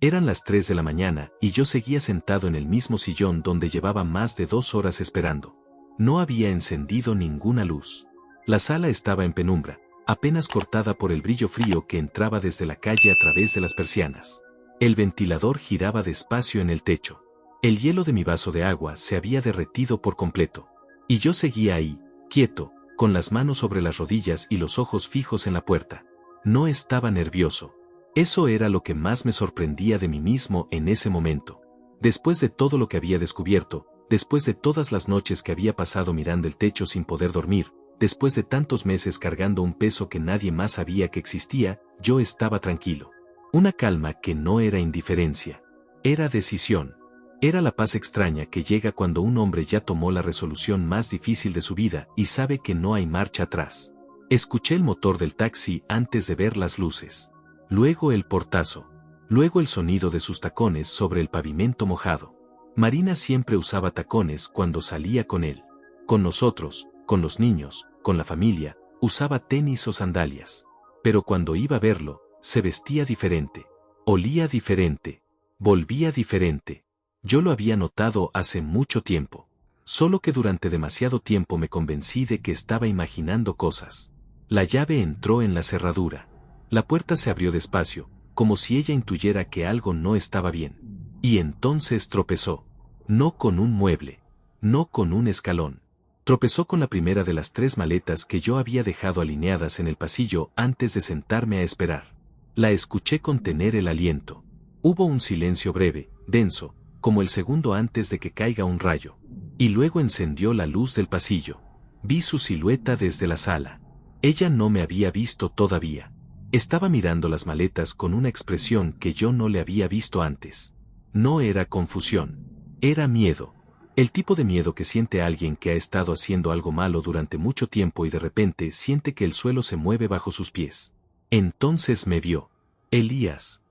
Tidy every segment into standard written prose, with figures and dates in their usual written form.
Eran las 3 de la mañana y yo seguía sentado en el mismo sillón donde llevaba más de 2 horas esperando. No había encendido ninguna luz. La sala estaba en penumbra, apenas cortada por el brillo frío que entraba desde la calle a través de las persianas. El ventilador giraba despacio en el techo. El hielo de mi vaso de agua se había derretido por completo. Y yo seguía ahí, quieto, con las manos sobre las rodillas y los ojos fijos en la puerta. No estaba nervioso. Eso era lo que más me sorprendía de mí mismo en ese momento. Después de todo lo que había descubierto, después de todas las noches que había pasado mirando el techo sin poder dormir, después de tantos meses cargando un peso que nadie más sabía que existía, yo estaba tranquilo. Una calma que no era indiferencia. Era decisión. Era la paz extraña que llega cuando un hombre ya tomó la resolución más difícil de su vida y sabe que no hay marcha atrás. Escuché el motor del taxi antes de ver las luces. Luego el portazo. Luego el sonido de sus tacones sobre el pavimento mojado. Marina siempre usaba tacones cuando salía con él. Con nosotros, con los niños, con la familia, usaba tenis o sandalias. Pero cuando iba a verlo, se vestía diferente. Olía diferente. Volvía diferente. Yo lo había notado hace mucho tiempo. Solo que durante demasiado tiempo me convencí de que estaba imaginando cosas. La llave entró en la cerradura. La puerta se abrió despacio, como si ella intuyera que algo no estaba bien. Y entonces tropezó. No con un mueble. No con un escalón. Tropezó con la primera de las 3 maletas que yo había dejado alineadas en el pasillo antes de sentarme a esperar. La escuché contener el aliento. Hubo un silencio breve, denso, como el segundo antes de que caiga un rayo. Y luego encendió la luz del pasillo. Vi su silueta desde la sala. Ella no me había visto todavía. Estaba mirando las maletas con una expresión que yo no le había visto antes. No era confusión. Era miedo. El tipo de miedo que siente alguien que ha estado haciendo algo malo durante mucho tiempo y de repente siente que el suelo se mueve bajo sus pies. Entonces me vio. Elías.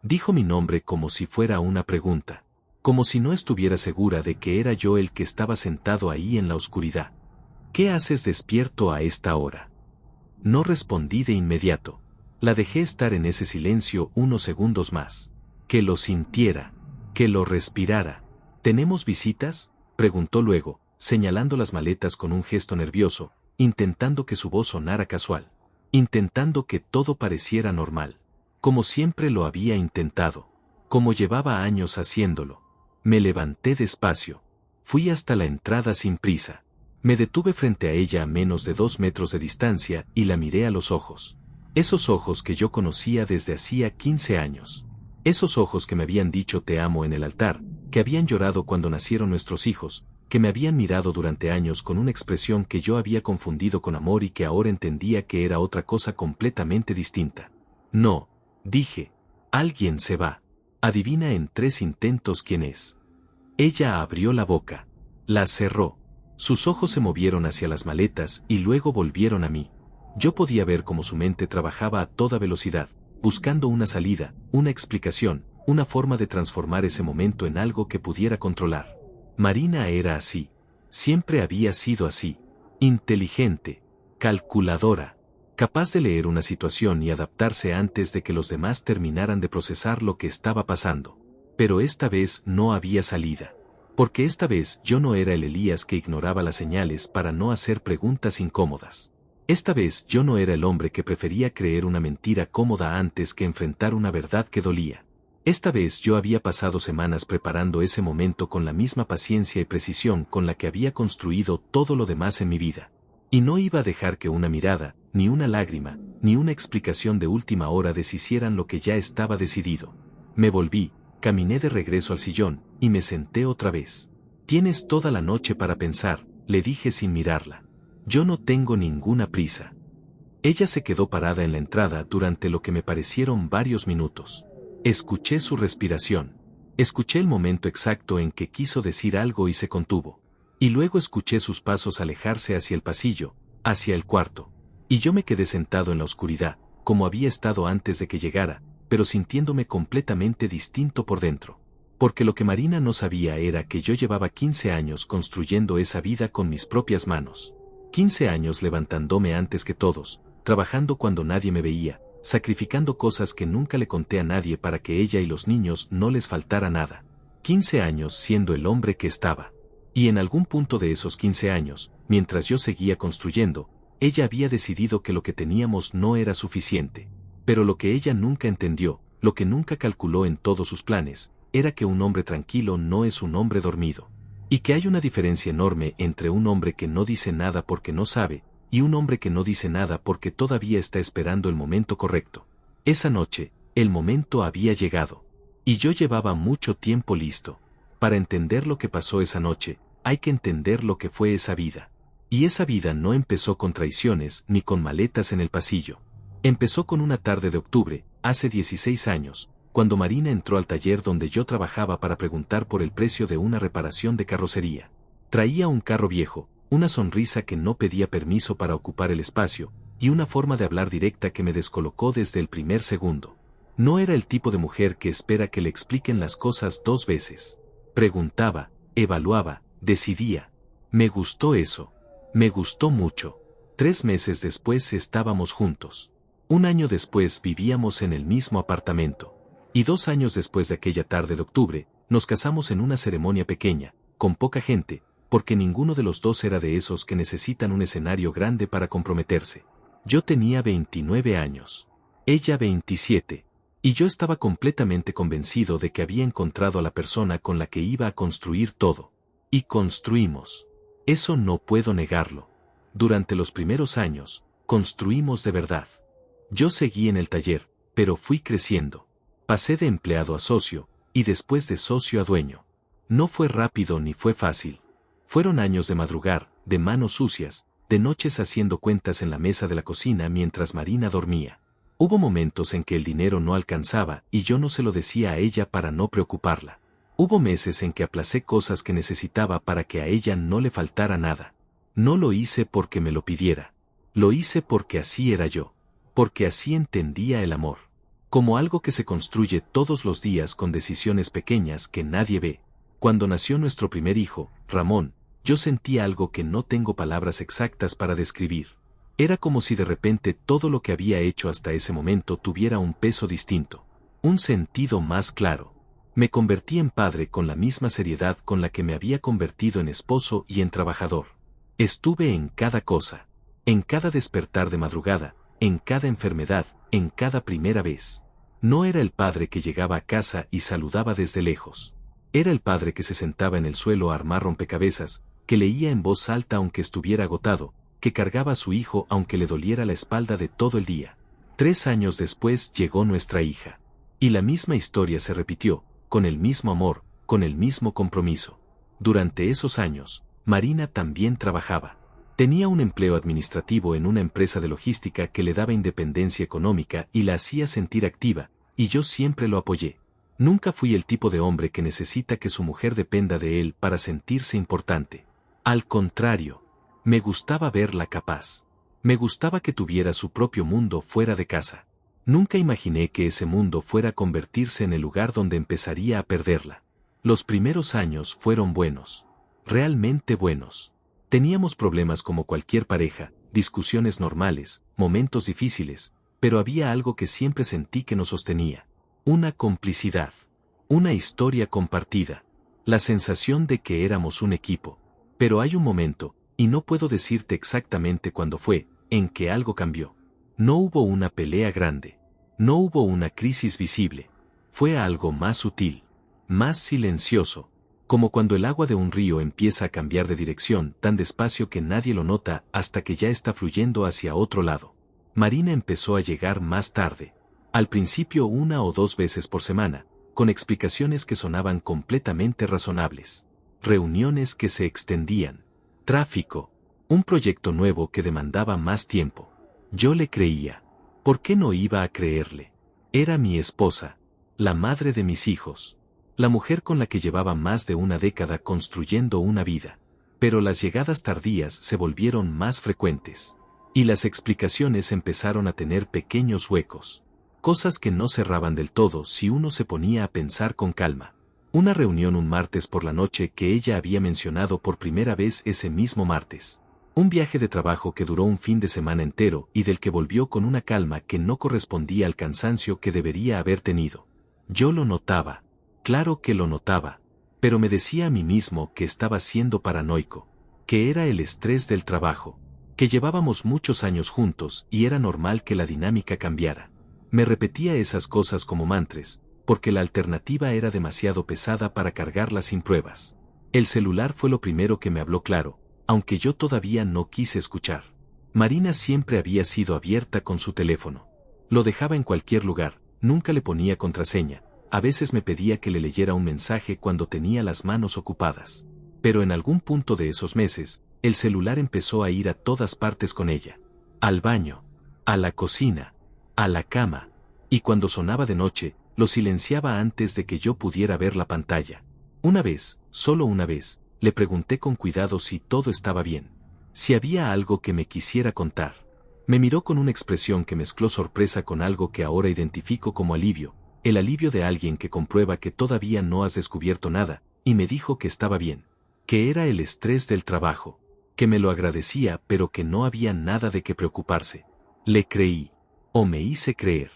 Dijo mi nombre como si fuera una pregunta. Como si no estuviera segura de que era yo el que estaba sentado ahí en la oscuridad. ¿Qué haces despierto a esta hora? No respondí de inmediato. La dejé estar en ese silencio unos segundos más. Que lo sintiera. Que lo respirara. ¿Tenemos visitas?, preguntó luego, señalando las maletas con un gesto nervioso, intentando que su voz sonara casual. Intentando que todo pareciera normal. Como siempre lo había intentado. Como llevaba años haciéndolo. Me levanté despacio. Fui hasta la entrada sin prisa. Me detuve frente a ella a menos de 2 metros de distancia y la miré a los ojos. Esos ojos que yo conocía desde hacía 15 años. Esos ojos que me habían dicho te amo en el altar, que habían llorado cuando nacieron nuestros hijos, que me habían mirado durante años con una expresión que yo había confundido con amor y que ahora entendía que era otra cosa completamente distinta. No, dije. Alguien se va. Adivina en 3 intentos quién es. Ella abrió la boca. La cerró. Sus ojos se movieron hacia las maletas y luego volvieron a mí. Yo podía ver cómo su mente trabajaba a toda velocidad, buscando una salida, una explicación, una forma de transformar ese momento en algo que pudiera controlar. Marina era así. Siempre había sido así. Inteligente. Calculadora. Capaz de leer una situación y adaptarse antes de que los demás terminaran de procesar lo que estaba pasando. Pero esta vez no había salida. Porque esta vez yo no era el Elías que ignoraba las señales para no hacer preguntas incómodas. Esta vez yo no era el hombre que prefería creer una mentira cómoda antes que enfrentar una verdad que dolía. Esta vez yo había pasado semanas preparando ese momento con la misma paciencia y precisión con la que había construido todo lo demás en mi vida. Y no iba a dejar que una mirada, ni una lágrima, ni una explicación de última hora deshicieran lo que ya estaba decidido. Me volví, caminé de regreso al sillón, y me senté otra vez. Tienes toda la noche para pensar, le dije sin mirarla. Yo no tengo ninguna prisa. Ella se quedó parada en la entrada durante lo que me parecieron varios minutos. Escuché su respiración. Escuché el momento exacto en que quiso decir algo y se contuvo. Y luego escuché sus pasos alejarse hacia el pasillo, hacia el cuarto. Y yo me quedé sentado en la oscuridad, como había estado antes de que llegara, pero sintiéndome completamente distinto por dentro. Porque lo que Marina no sabía era que yo llevaba 15 años construyendo esa vida con mis propias manos. 15 años levantándome antes que todos, trabajando cuando nadie me veía, sacrificando cosas que nunca le conté a nadie para que ella y los niños no les faltara nada. 15 años siendo el hombre que estaba. Y en algún punto de esos 15 años, mientras yo seguía construyendo, ella había decidido que lo que teníamos no era suficiente. Pero lo que ella nunca entendió, lo que nunca calculó en todos sus planes, era que un hombre tranquilo no es un hombre dormido. Y que hay una diferencia enorme entre un hombre que no dice nada porque no sabe, y un hombre que no dice nada porque todavía está esperando el momento correcto. Esa noche, el momento había llegado. Y yo llevaba mucho tiempo listo. Para entender lo que pasó esa noche, hay que entender lo que fue esa vida. Y esa vida no empezó con traiciones ni con maletas en el pasillo. Empezó con una tarde de octubre, hace 16 años, cuando Marina entró al taller donde yo trabajaba para preguntar por el precio de una reparación de carrocería. Traía un carro viejo, una sonrisa que no pedía permiso para ocupar el espacio, y una forma de hablar directa que me descolocó desde el primer segundo. No era el tipo de mujer que espera que le expliquen las cosas 2 veces. Preguntaba, evaluaba, decidía. Me gustó eso. Me gustó mucho. 3 meses después estábamos juntos. 1 año después vivíamos en el mismo apartamento. Y 2 años después de aquella tarde de octubre, nos casamos en una ceremonia pequeña, con poca gente, porque ninguno de los dos era de esos que necesitan un escenario grande para comprometerse. Yo tenía 29 años. Ella 27. Y yo estaba completamente convencido de que había encontrado a la persona con la que iba a construir todo. Y construimos. Eso no puedo negarlo. Durante los primeros años, construimos de verdad. Yo seguí en el taller, pero fui creciendo. Pasé de empleado a socio, y después de socio a dueño. No fue rápido ni fue fácil. Fueron años de madrugar, de manos sucias, de noches haciendo cuentas en la mesa de la cocina mientras Marina dormía. Hubo momentos en que el dinero no alcanzaba y yo no se lo decía a ella para no preocuparla. Hubo meses en que aplacé cosas que necesitaba para que a ella no le faltara nada. No lo hice porque me lo pidiera. Lo hice porque así era yo. Porque así entendía el amor. Como algo que se construye todos los días con decisiones pequeñas que nadie ve. Cuando nació nuestro primer hijo, Ramón, yo sentí algo que no tengo palabras exactas para describir. Era como si de repente todo lo que había hecho hasta ese momento tuviera un peso distinto. Un sentido más claro. Me convertí en padre con la misma seriedad con la que me había convertido en esposo y en trabajador. Estuve en cada cosa. En cada despertar de madrugada, en cada enfermedad, en cada primera vez. No era el padre que llegaba a casa y saludaba desde lejos. Era el padre que se sentaba en el suelo a armar rompecabezas, que leía en voz alta aunque estuviera agotado, que cargaba a su hijo aunque le doliera la espalda de todo el día. 3 años después llegó nuestra hija. Y la misma historia se repitió, con el mismo amor, con el mismo compromiso. Durante esos años, Marina también trabajaba. Tenía un empleo administrativo en una empresa de logística que le daba independencia económica y la hacía sentir activa, y yo siempre lo apoyé. Nunca fui el tipo de hombre que necesita que su mujer dependa de él para sentirse importante. Al contrario, me gustaba verla capaz. Me gustaba que tuviera su propio mundo fuera de casa. Nunca imaginé que ese mundo fuera a convertirse en el lugar donde empezaría a perderla. Los primeros años fueron buenos. Realmente buenos. Teníamos problemas como cualquier pareja, discusiones normales, momentos difíciles, pero había algo que siempre sentí que nos sostenía. Una complicidad. Una historia compartida. La sensación de que éramos un equipo. Pero hay un momento, y no puedo decirte exactamente cuándo fue, en que algo cambió. No hubo una pelea grande. No hubo una crisis visible. Fue algo más sutil. Más silencioso. Como cuando el agua de un río empieza a cambiar de dirección tan despacio que nadie lo nota hasta que ya está fluyendo hacia otro lado. Marina empezó a llegar más tarde. Al principio 1 o 2 veces por semana, con explicaciones que sonaban completamente razonables. Reuniones que se extendían. Tráfico. Un proyecto nuevo que demandaba más tiempo. Yo le creía. ¿Por qué no iba a creerle? Era mi esposa. La madre de mis hijos. La mujer con la que llevaba más de una década construyendo una vida. Pero las llegadas tardías se volvieron más frecuentes. Y las explicaciones empezaron a tener pequeños huecos. Cosas que no cerraban del todo si uno se ponía a pensar con calma. Una reunión un martes por la noche que ella había mencionado por primera vez ese mismo martes. Un viaje de trabajo que duró un fin de semana entero y del que volvió con una calma que no correspondía al cansancio que debería haber tenido. Yo lo notaba. Claro que lo notaba. Pero me decía a mí mismo que estaba siendo paranoico. Que era el estrés del trabajo. Que llevábamos muchos años juntos y era normal que la dinámica cambiara. Me repetía esas cosas como mantras, porque la alternativa era demasiado pesada para cargarla sin pruebas. El celular fue lo primero que me habló claro, aunque yo todavía no quise escuchar. Marina siempre había sido abierta con su teléfono. Lo dejaba en cualquier lugar, nunca le ponía contraseña, a veces me pedía que le leyera un mensaje cuando tenía las manos ocupadas. Pero en algún punto de esos meses, el celular empezó a ir a todas partes con ella. Al baño, a la cocina, a la cama, y cuando sonaba de noche, lo silenciaba antes de que yo pudiera ver la pantalla. Una vez, solo una vez, le pregunté con cuidado si todo estaba bien. Si había algo que me quisiera contar. Me miró con una expresión que mezcló sorpresa con algo que ahora identifico como alivio, el alivio de alguien que comprueba que todavía no has descubierto nada, y me dijo que estaba bien. Que era el estrés del trabajo. Que me lo agradecía pero que no había nada de qué preocuparse. Le creí. O me hice creer.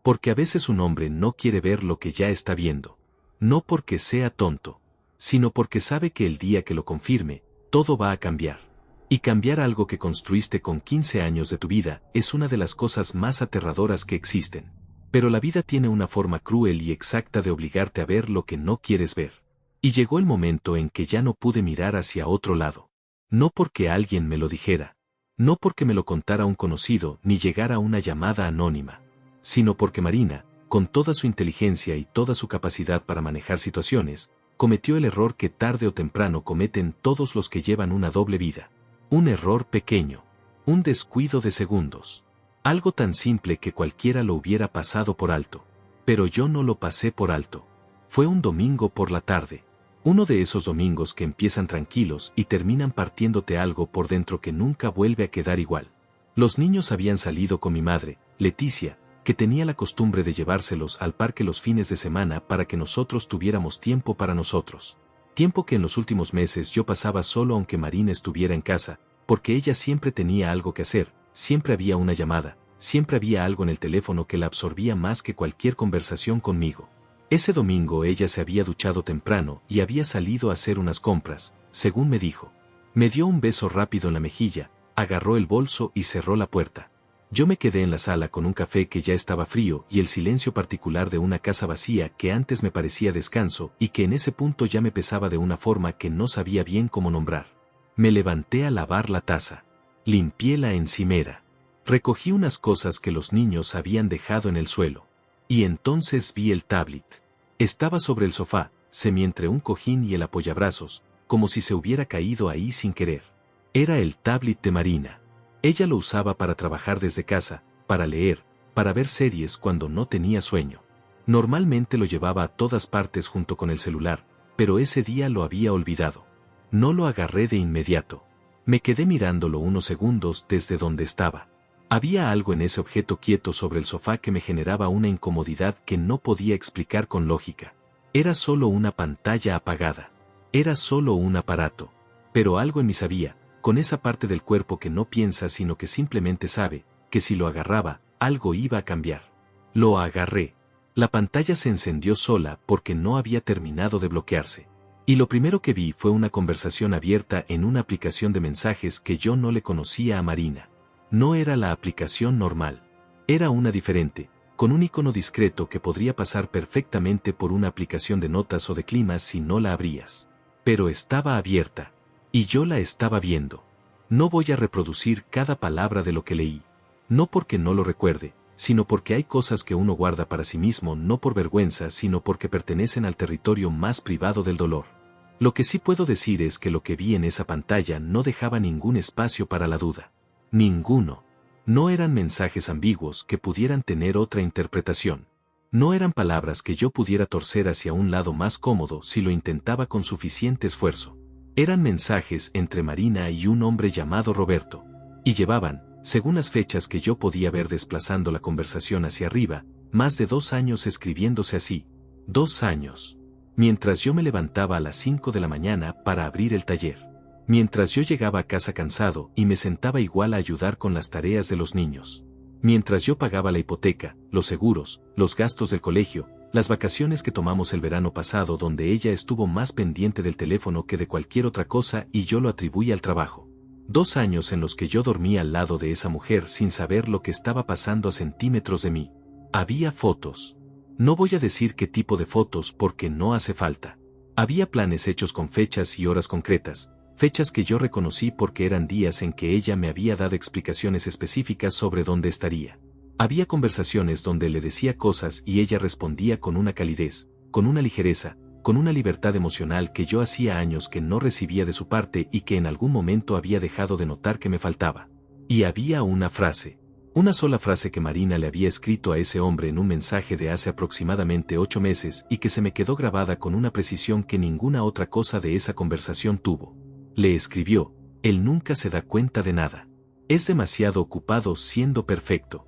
Porque a veces un hombre no quiere ver lo que ya está viendo. No porque sea tonto, sino porque sabe que el día que lo confirme, todo va a cambiar. Y cambiar algo que construiste con 15 años de tu vida es una de las cosas más aterradoras que existen. Pero la vida tiene una forma cruel y exacta de obligarte a ver lo que no quieres ver. Y llegó el momento en que ya no pude mirar hacia otro lado. No porque alguien me lo dijera. No porque me lo contara un conocido ni llegara una llamada anónima. Sino porque Marina, con toda su inteligencia y toda su capacidad para manejar situaciones, cometió el error que tarde o temprano cometen todos los que llevan una doble vida. Un error pequeño. Un descuido de segundos. Algo tan simple que cualquiera lo hubiera pasado por alto. Pero yo no lo pasé por alto. Fue un domingo por la tarde. Uno de esos domingos que empiezan tranquilos y terminan partiéndote algo por dentro que nunca vuelve a quedar igual. Los niños habían salido con mi madre, Leticia, que tenía la costumbre de llevárselos al parque los fines de semana para que nosotros tuviéramos tiempo para nosotros. Tiempo que en los últimos meses yo pasaba solo aunque Marina estuviera en casa, porque ella siempre tenía algo que hacer, siempre había una llamada, siempre había algo en el teléfono que la absorbía más que cualquier conversación conmigo. Ese domingo ella se había duchado temprano y había salido a hacer unas compras, según me dijo. Me dio un beso rápido en la mejilla, agarró el bolso y cerró la puerta. Yo me quedé en la sala con un café que ya estaba frío y el silencio particular de una casa vacía que antes me parecía descanso y que en ese punto ya me pesaba de una forma que no sabía bien cómo nombrar. Me levanté a lavar la taza. Limpié la encimera. Recogí unas cosas que los niños habían dejado en el suelo. Y entonces vi el tablet. Estaba sobre el sofá, semi entre un cojín y el apoyabrazos, como si se hubiera caído ahí sin querer. Era el tablet de Marina. Ella lo usaba para trabajar desde casa, para leer, para ver series cuando no tenía sueño. Normalmente lo llevaba a todas partes junto con el celular, pero ese día lo había olvidado. No lo agarré de inmediato. Me quedé mirándolo unos segundos desde donde estaba. Había algo en ese objeto quieto sobre el sofá que me generaba una incomodidad que no podía explicar con lógica. Era solo una pantalla apagada. Era solo un aparato. Pero algo en mí sabía, con esa parte del cuerpo que no piensa sino que simplemente sabe, que si lo agarraba, algo iba a cambiar. Lo agarré. La pantalla se encendió sola porque no había terminado de bloquearse. Y lo primero que vi fue una conversación abierta en una aplicación de mensajes que yo no le conocía a Marina. No era la aplicación normal. Era una diferente, con un icono discreto que podría pasar perfectamente por una aplicación de notas o de clima si no la abrías. Pero estaba abierta. Y yo la estaba viendo. No voy a reproducir cada palabra de lo que leí. No porque no lo recuerde, sino porque hay cosas que uno guarda para sí mismo no por vergüenza sino porque pertenecen al territorio más privado del dolor. Lo que sí puedo decir es que lo que vi en esa pantalla no dejaba ningún espacio para la duda. Ninguno. No eran mensajes ambiguos que pudieran tener otra interpretación. No eran palabras que yo pudiera torcer hacia un lado más cómodo si lo intentaba con suficiente esfuerzo. Eran mensajes entre Marina y un hombre llamado Roberto. Y llevaban, según las fechas que yo podía ver desplazando la conversación hacia arriba, más de 2 años escribiéndose así. 2 años. Mientras yo me levantaba a las 5 de la mañana para abrir el taller. Mientras yo llegaba a casa cansado y me sentaba igual a ayudar con las tareas de los niños. Mientras yo pagaba la hipoteca, los seguros, los gastos del colegio, las vacaciones que tomamos el verano pasado donde ella estuvo más pendiente del teléfono que de cualquier otra cosa y yo lo atribuí al trabajo. 2 años en los que yo dormía al lado de esa mujer sin saber lo que estaba pasando a centímetros de mí. Había fotos. No voy a decir qué tipo de fotos porque no hace falta. Había planes hechos con fechas y horas concretas, fechas que yo reconocí porque eran días en que ella me había dado explicaciones específicas sobre dónde estaría. Había conversaciones donde le decía cosas y ella respondía con una calidez, con una ligereza, con una libertad emocional que yo hacía años que no recibía de su parte y que en algún momento había dejado de notar que me faltaba. Y había una frase. Una sola frase que Marina le había escrito a ese hombre en un mensaje de hace aproximadamente 8 meses y que se me quedó grabada con una precisión que ninguna otra cosa de esa conversación tuvo. Le escribió: él nunca se da cuenta de nada. Es demasiado ocupado siendo perfecto.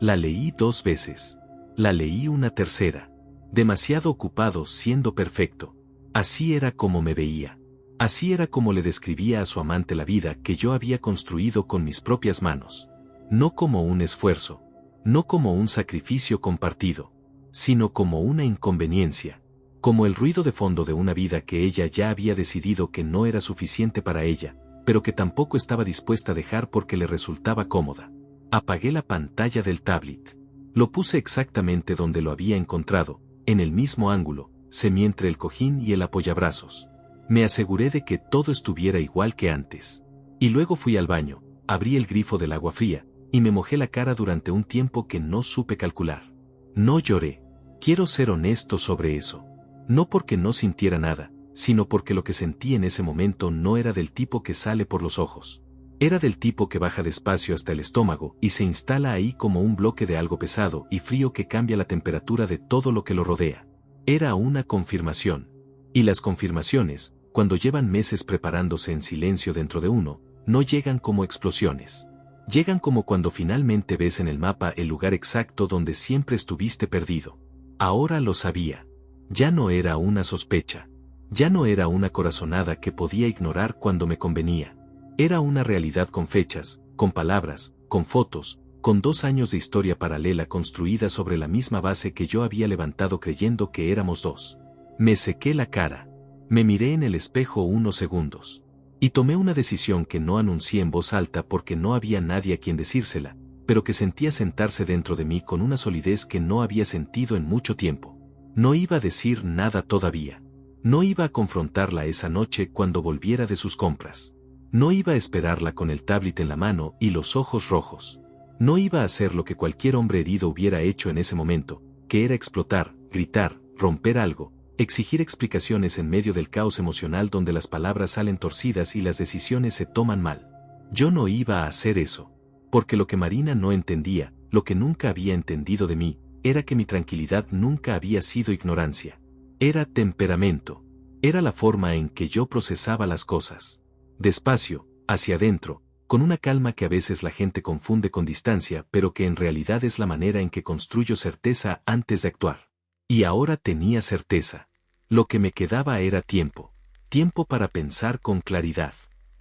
La leí 2 veces. La leí una tercera. Demasiado ocupado siendo perfecto. Así era como me veía. Así era como le describía a su amante la vida que yo había construido con mis propias manos. No como un esfuerzo, no como un sacrificio compartido, sino como una inconveniencia, como el ruido de fondo de una vida que ella ya había decidido que no era suficiente para ella, pero que tampoco estaba dispuesta a dejar porque le resultaba cómoda. Apagué la pantalla del tablet. Lo puse exactamente donde lo había encontrado, en el mismo ángulo, semí entre el cojín y el apoyabrazos. Me aseguré de que todo estuviera igual que antes. Y luego fui al baño, abrí el grifo del agua fría, y me mojé la cara durante un tiempo que no supe calcular. No lloré. Quiero ser honesto sobre eso. No porque no sintiera nada, sino porque lo que sentí en ese momento no era del tipo que sale por los ojos. Era del tipo que baja despacio hasta el estómago y se instala ahí como un bloque de algo pesado y frío que cambia la temperatura de todo lo que lo rodea. Era una confirmación. Y las confirmaciones, cuando llevan meses preparándose en silencio dentro de uno, no llegan como explosiones. Llegan como cuando finalmente ves en el mapa el lugar exacto donde siempre estuviste perdido. Ahora lo sabía. Ya no era una sospecha. Ya no era una corazonada que podía ignorar cuando me convenía. Era una realidad con fechas, con palabras, con fotos, con 2 años de historia paralela construida sobre la misma base que yo había levantado creyendo que éramos dos. Me sequé la cara. Me miré en el espejo unos segundos. Y tomé una decisión que no anuncié en voz alta porque no había nadie a quien decírsela, pero que sentía sentarse dentro de mí con una solidez que no había sentido en mucho tiempo. No iba a decir nada todavía. No iba a confrontarla esa noche cuando volviera de sus compras. No iba a esperarla con el tablet en la mano y los ojos rojos. No iba a hacer lo que cualquier hombre herido hubiera hecho en ese momento, que era explotar, gritar, romper algo, exigir explicaciones en medio del caos emocional donde las palabras salen torcidas y las decisiones se toman mal. Yo no iba a hacer eso. Porque lo que Marina no entendía, lo que nunca había entendido de mí, era que mi tranquilidad nunca había sido ignorancia. Era temperamento. Era la forma en que yo procesaba las cosas. Despacio, hacia adentro, con una calma que a veces la gente confunde con distancia, pero que en realidad es la manera en que construyo certeza antes de actuar. Y ahora tenía certeza. Lo que me quedaba era tiempo. Tiempo para pensar con claridad.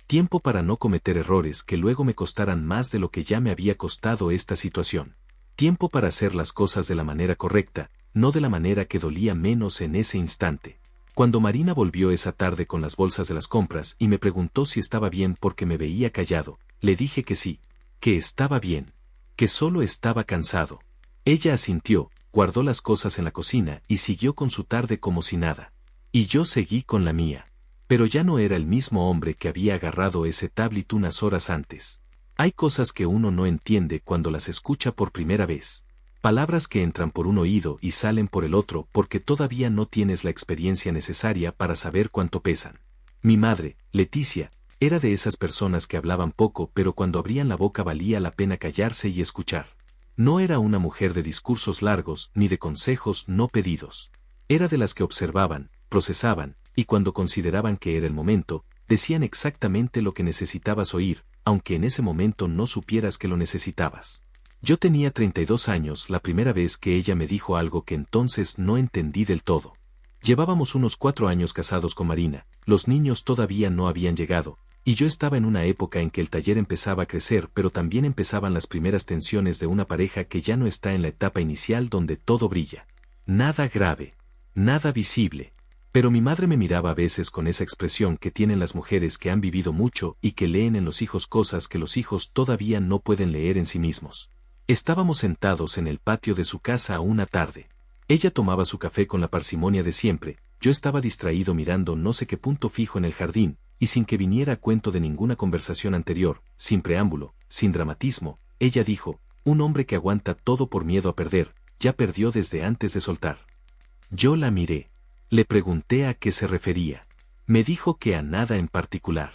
Tiempo para no cometer errores que luego me costaran más de lo que ya me había costado esta situación. Tiempo para hacer las cosas de la manera correcta, no de la manera que dolía menos en ese instante. Cuando Marina volvió esa tarde con las bolsas de las compras y me preguntó si estaba bien porque me veía callado, le dije que sí, que estaba bien, que solo estaba cansado. Ella asintió, guardó las cosas en la cocina y siguió con su tarde como si nada. Y yo seguí con la mía. Pero ya no era el mismo hombre que había agarrado ese tablet unas horas antes. Hay cosas que uno no entiende cuando las escucha por primera vez. Palabras que entran por un oído y salen por el otro porque todavía no tienes la experiencia necesaria para saber cuánto pesan. Mi madre, Leticia, era de esas personas que hablaban poco pero cuando abrían la boca valía la pena callarse y escuchar. No era una mujer de discursos largos ni de consejos no pedidos. Era de las que observaban, procesaban, y cuando consideraban que era el momento, decían exactamente lo que necesitabas oír, aunque en ese momento no supieras que lo necesitabas. Yo tenía 32 años la primera vez que ella me dijo algo que entonces no entendí del todo. Llevábamos unos 4 años casados con Marina, los niños todavía no habían llegado, y yo estaba en una época en que el taller empezaba a crecer, pero también empezaban las primeras tensiones de una pareja que ya no está en la etapa inicial donde todo brilla. Nada grave, nada visible. Pero mi madre me miraba a veces con esa expresión que tienen las mujeres que han vivido mucho y que leen en los hijos cosas que los hijos todavía no pueden leer en sí mismos. Estábamos sentados en el patio de su casa una tarde. Ella tomaba su café con la parsimonia de siempre, yo estaba distraído mirando no sé qué punto fijo en el jardín, y sin que viniera a cuento de ninguna conversación anterior, sin preámbulo, sin dramatismo, ella dijo, un hombre que aguanta todo por miedo a perder, ya perdió desde antes de soltar. Yo la miré. Le pregunté a qué se refería. Me dijo que a nada en particular.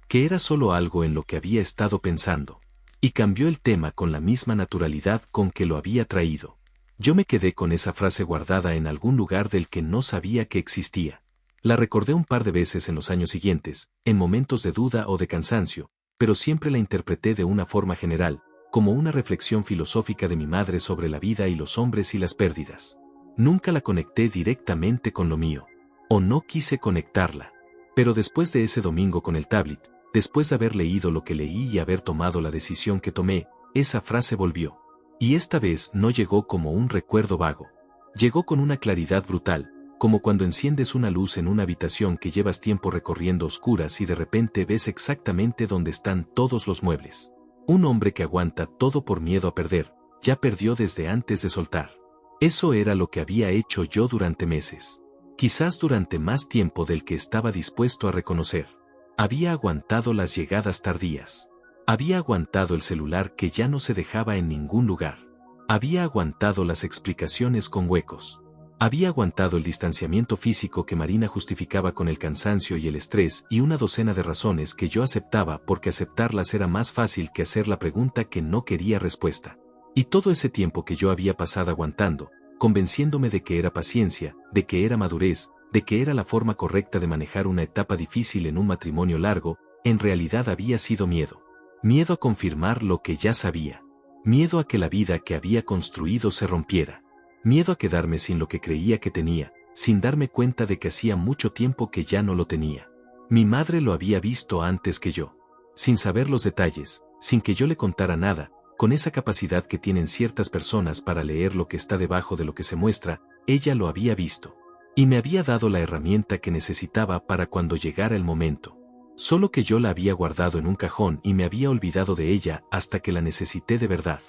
Que era solo algo en lo que había estado pensando. Y cambió el tema con la misma naturalidad con que lo había traído. Yo me quedé con esa frase guardada en algún lugar del que no sabía que existía. La recordé un par de veces en los años siguientes, en momentos de duda o de cansancio, pero siempre la interpreté de una forma general, como una reflexión filosófica de mi madre sobre la vida y los hombres y las pérdidas. Nunca la conecté directamente con lo mío. O no quise conectarla. Pero después de ese domingo con el tablet, después de haber leído lo que leí y haber tomado la decisión que tomé, esa frase volvió. Y esta vez no llegó como un recuerdo vago. Llegó con una claridad brutal, como cuando enciendes una luz en una habitación que llevas tiempo recorriendo oscuras y de repente ves exactamente dónde están todos los muebles. Un hombre que aguanta todo por miedo a perder, ya perdió desde antes de soltar. Eso era lo que había hecho yo durante meses. Quizás durante más tiempo del que estaba dispuesto a reconocer. Había aguantado las llegadas tardías. Había aguantado el celular que ya no se dejaba en ningún lugar. Había aguantado las explicaciones con huecos. Había aguantado el distanciamiento físico que Marina justificaba con el cansancio y el estrés y una docena de razones que yo aceptaba porque aceptarlas era más fácil que hacer la pregunta que no quería respuesta. Y todo ese tiempo que yo había pasado aguantando, convenciéndome de que era paciencia, de que era madurez, de que era la forma correcta de manejar una etapa difícil en un matrimonio largo, en realidad había sido miedo. Miedo a confirmar lo que ya sabía. Miedo a que la vida que había construido se rompiera. Miedo a quedarme sin lo que creía que tenía, sin darme cuenta de que hacía mucho tiempo que ya no lo tenía. Mi madre lo había visto antes que yo. Sin saber los detalles, sin que yo le contara nada, con esa capacidad que tienen ciertas personas para leer lo que está debajo de lo que se muestra, ella lo había visto. Y me había dado la herramienta que necesitaba para cuando llegara el momento. Solo que yo la había guardado en un cajón y me había olvidado de ella hasta que la necesité de verdad.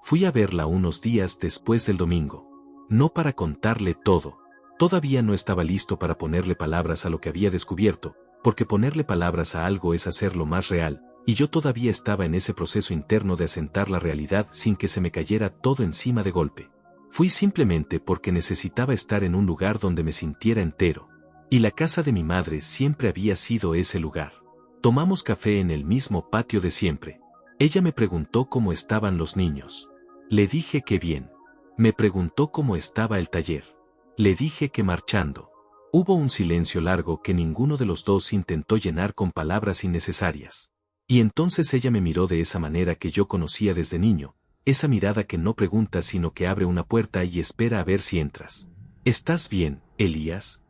Fui a verla unos días después del domingo. No para contarle todo. Todavía no estaba listo para ponerle palabras a lo que había descubierto, porque ponerle palabras a algo es hacerlo más real, y yo todavía estaba en ese proceso interno de asentar la realidad sin que se me cayera todo encima de golpe. Fui simplemente porque necesitaba estar en un lugar donde me sintiera entero. Y la casa de mi madre siempre había sido ese lugar. Tomamos café en el mismo patio de siempre. Ella me preguntó cómo estaban los niños. Le dije que bien. Me preguntó cómo estaba el taller. Le dije que marchando. Hubo un silencio largo que ninguno de los dos intentó llenar con palabras innecesarias. Y entonces ella me miró de esa manera que yo conocía desde niño, esa mirada que no pregunta sino que abre una puerta y espera a ver si entras. ¿Estás bien, Elías?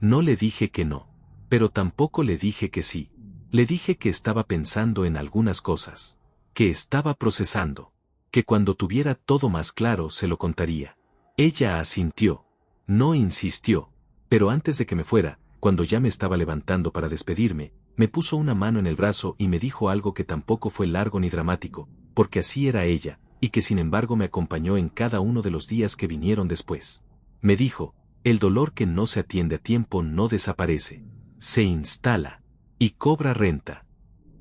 No le dije que no. Pero tampoco le dije que sí. Le dije que estaba pensando en algunas cosas. Que estaba procesando. Que cuando tuviera todo más claro se lo contaría. Ella asintió. No insistió. Pero antes de que me fuera, cuando ya me estaba levantando para despedirme, me puso una mano en el brazo y me dijo algo que tampoco fue largo ni dramático, porque así era ella, y que sin embargo me acompañó en cada uno de los días que vinieron después. Me dijo, el dolor que no se atiende a tiempo no desaparece, se instala, y cobra renta.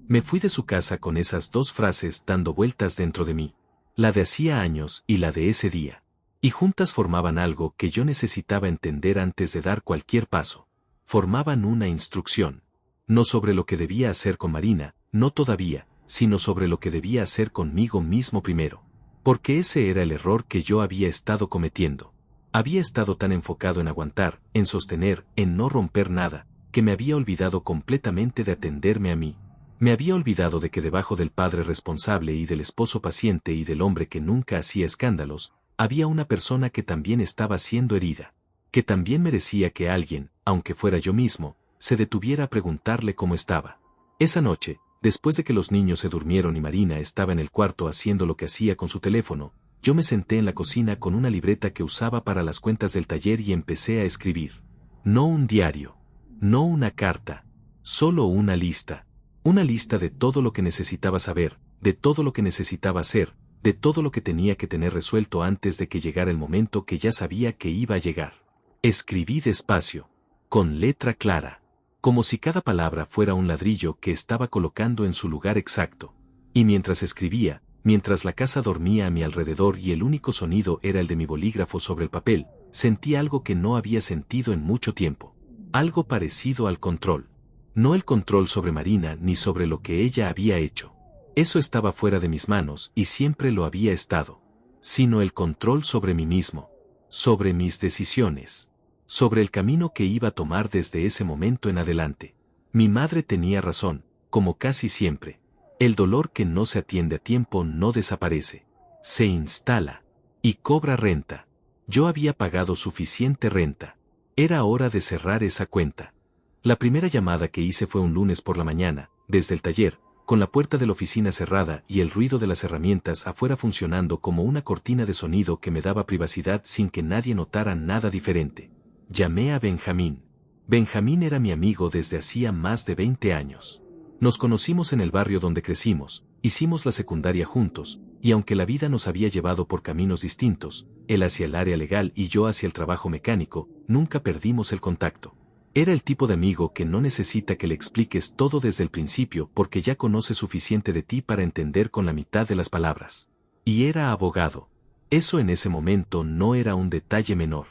Me fui de su casa con esas dos frases dando vueltas dentro de mí, la de hacía años y la de ese día. Y juntas formaban algo que yo necesitaba entender antes de dar cualquier paso. Formaban una instrucción. No sobre lo que debía hacer con Marina, no todavía, sino sobre lo que debía hacer conmigo mismo primero. Porque ese era el error que yo había estado cometiendo. Había estado tan enfocado en aguantar, en sostener, en no romper nada, que me había olvidado completamente de atenderme a mí. Me había olvidado de que debajo del padre responsable y del esposo paciente y del hombre que nunca hacía escándalos, había una persona que también estaba siendo herida. que también merecía que alguien, aunque fuera yo mismo, se detuviera a preguntarle cómo estaba. Esa noche, después de que los niños se durmieron y Marina estaba en el cuarto haciendo lo que hacía con su teléfono, yo me senté en la cocina con una libreta que usaba para las cuentas del taller y empecé a escribir. No un diario, no una carta, solo una lista. Una lista de todo lo que necesitaba saber, de todo lo que necesitaba hacer, de todo lo que tenía que tener resuelto antes de que llegara el momento que ya sabía que iba a llegar. Escribí despacio, con letra clara, como si cada palabra fuera un ladrillo que estaba colocando en su lugar exacto. Y mientras escribía, mientras la casa dormía a mi alrededor y el único sonido era el de mi bolígrafo sobre el papel, sentí algo que no había sentido en mucho tiempo. Algo parecido al control. No el control sobre Marina ni sobre lo que ella había hecho. Eso estaba fuera de mis manos y siempre lo había estado. Sino el control sobre mí mismo, sobre mis decisiones, sobre el camino que iba a tomar desde ese momento en adelante. Mi madre tenía razón, como casi siempre. El dolor que no se atiende a tiempo no desaparece. Se instala. Y cobra renta. Yo había pagado suficiente renta. Era hora de cerrar esa cuenta. La primera llamada que hice fue un lunes por la mañana, desde el taller, con la puerta de la oficina cerrada y el ruido de las herramientas afuera funcionando como una cortina de sonido que me daba privacidad sin que nadie notara nada diferente. Llamé a Benjamín. Benjamín era mi amigo desde hacía más de 20 años. Nos conocimos en el barrio donde crecimos, hicimos la secundaria juntos, y aunque la vida nos había llevado por caminos distintos, él hacia el área legal y yo hacia el trabajo mecánico, nunca perdimos el contacto. Era el tipo de amigo que no necesita que le expliques todo desde el principio porque ya conoce suficiente de ti para entender con la mitad de las palabras. Y era abogado. Eso en ese momento no era un detalle menor.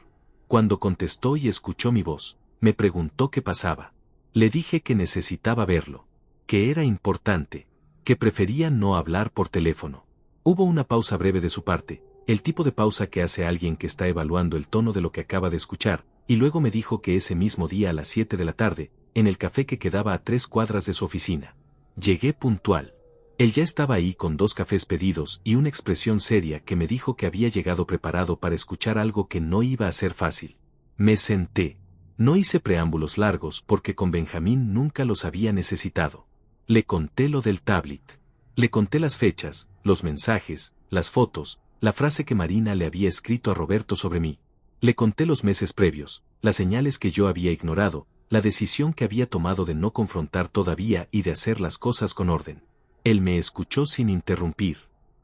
Cuando contestó y escuchó mi voz, me preguntó qué pasaba. Le dije que necesitaba verlo, que era importante, que prefería no hablar por teléfono. Hubo una pausa breve de su parte, el tipo de pausa que hace alguien que está evaluando el tono de lo que acaba de escuchar, y luego me dijo que ese mismo día a las 7 de la tarde, en el café que quedaba a 3 cuadras de su oficina. Llegué puntual. Él ya estaba ahí con 2 cafés pedidos y una expresión seria que me dijo que había llegado preparado para escuchar algo que no iba a ser fácil. Me senté. No hice preámbulos largos porque con Benjamín nunca los había necesitado. Le conté lo del tablet. Le conté las fechas, los mensajes, las fotos, la frase que Marina le había escrito a Roberto sobre mí. Le conté los meses previos, las señales que yo había ignorado, la decisión que había tomado de no confrontar todavía y de hacer las cosas con orden. Él me escuchó sin interrumpir.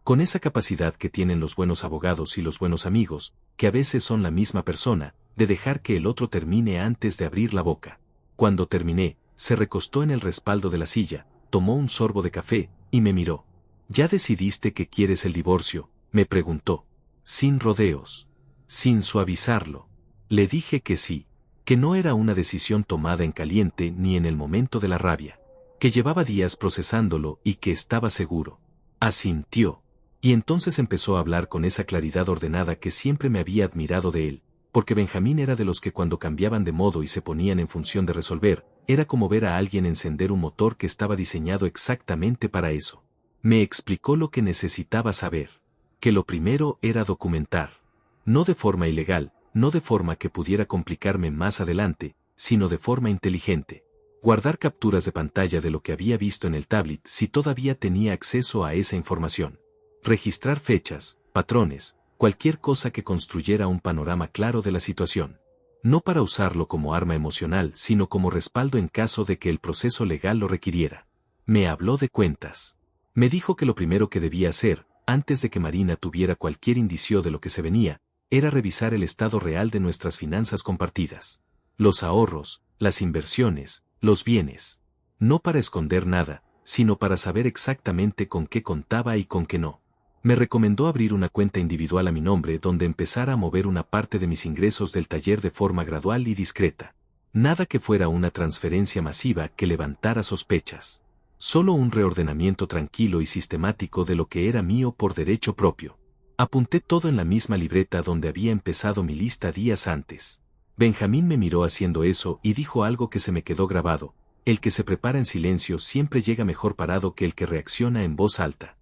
Con esa capacidad que tienen los buenos abogados y los buenos amigos, que a veces son la misma persona, de dejar que el otro termine antes de abrir la boca. Cuando terminé, se recostó en el respaldo de la silla, tomó un sorbo de café, y me miró. ¿Ya decidiste que quieres el divorcio?, me preguntó. Sin rodeos. Sin suavizarlo. Le dije que sí, que no era una decisión tomada en caliente ni en el momento de la rabia, que llevaba días procesándolo y que estaba seguro. Asintió. Y entonces empezó a hablar con esa claridad ordenada que siempre me había admirado de él, porque Benjamín era de los que cuando cambiaban de modo y se ponían en función de resolver, era como ver a alguien encender un motor que estaba diseñado exactamente para eso. Me explicó lo que necesitaba saber. Que lo primero era documentar. No de forma ilegal, no de forma que pudiera complicarme más adelante, sino de forma inteligente. Guardar capturas de pantalla de lo que había visto en el tablet si todavía tenía acceso a esa información. Registrar fechas, patrones, cualquier cosa que construyera un panorama claro de la situación. No para usarlo como arma emocional, sino como respaldo en caso de que el proceso legal lo requiriera. Me habló de cuentas. Me dijo que lo primero que debía hacer, antes de que Marina tuviera cualquier indicio de lo que se venía, era revisar el estado real de nuestras finanzas compartidas. Los ahorros, las inversiones, los bienes. No para esconder nada, sino para saber exactamente con qué contaba y con qué no. Me recomendó abrir una cuenta individual a mi nombre donde empezara a mover una parte de mis ingresos del taller de forma gradual y discreta. Nada que fuera una transferencia masiva que levantara sospechas. Solo un reordenamiento tranquilo y sistemático de lo que era mío por derecho propio. Apunté todo en la misma libreta donde había empezado mi lista días antes. Benjamín me miró haciendo eso y dijo algo que se me quedó grabado: el que se prepara en silencio siempre llega mejor parado que el que reacciona en voz alta.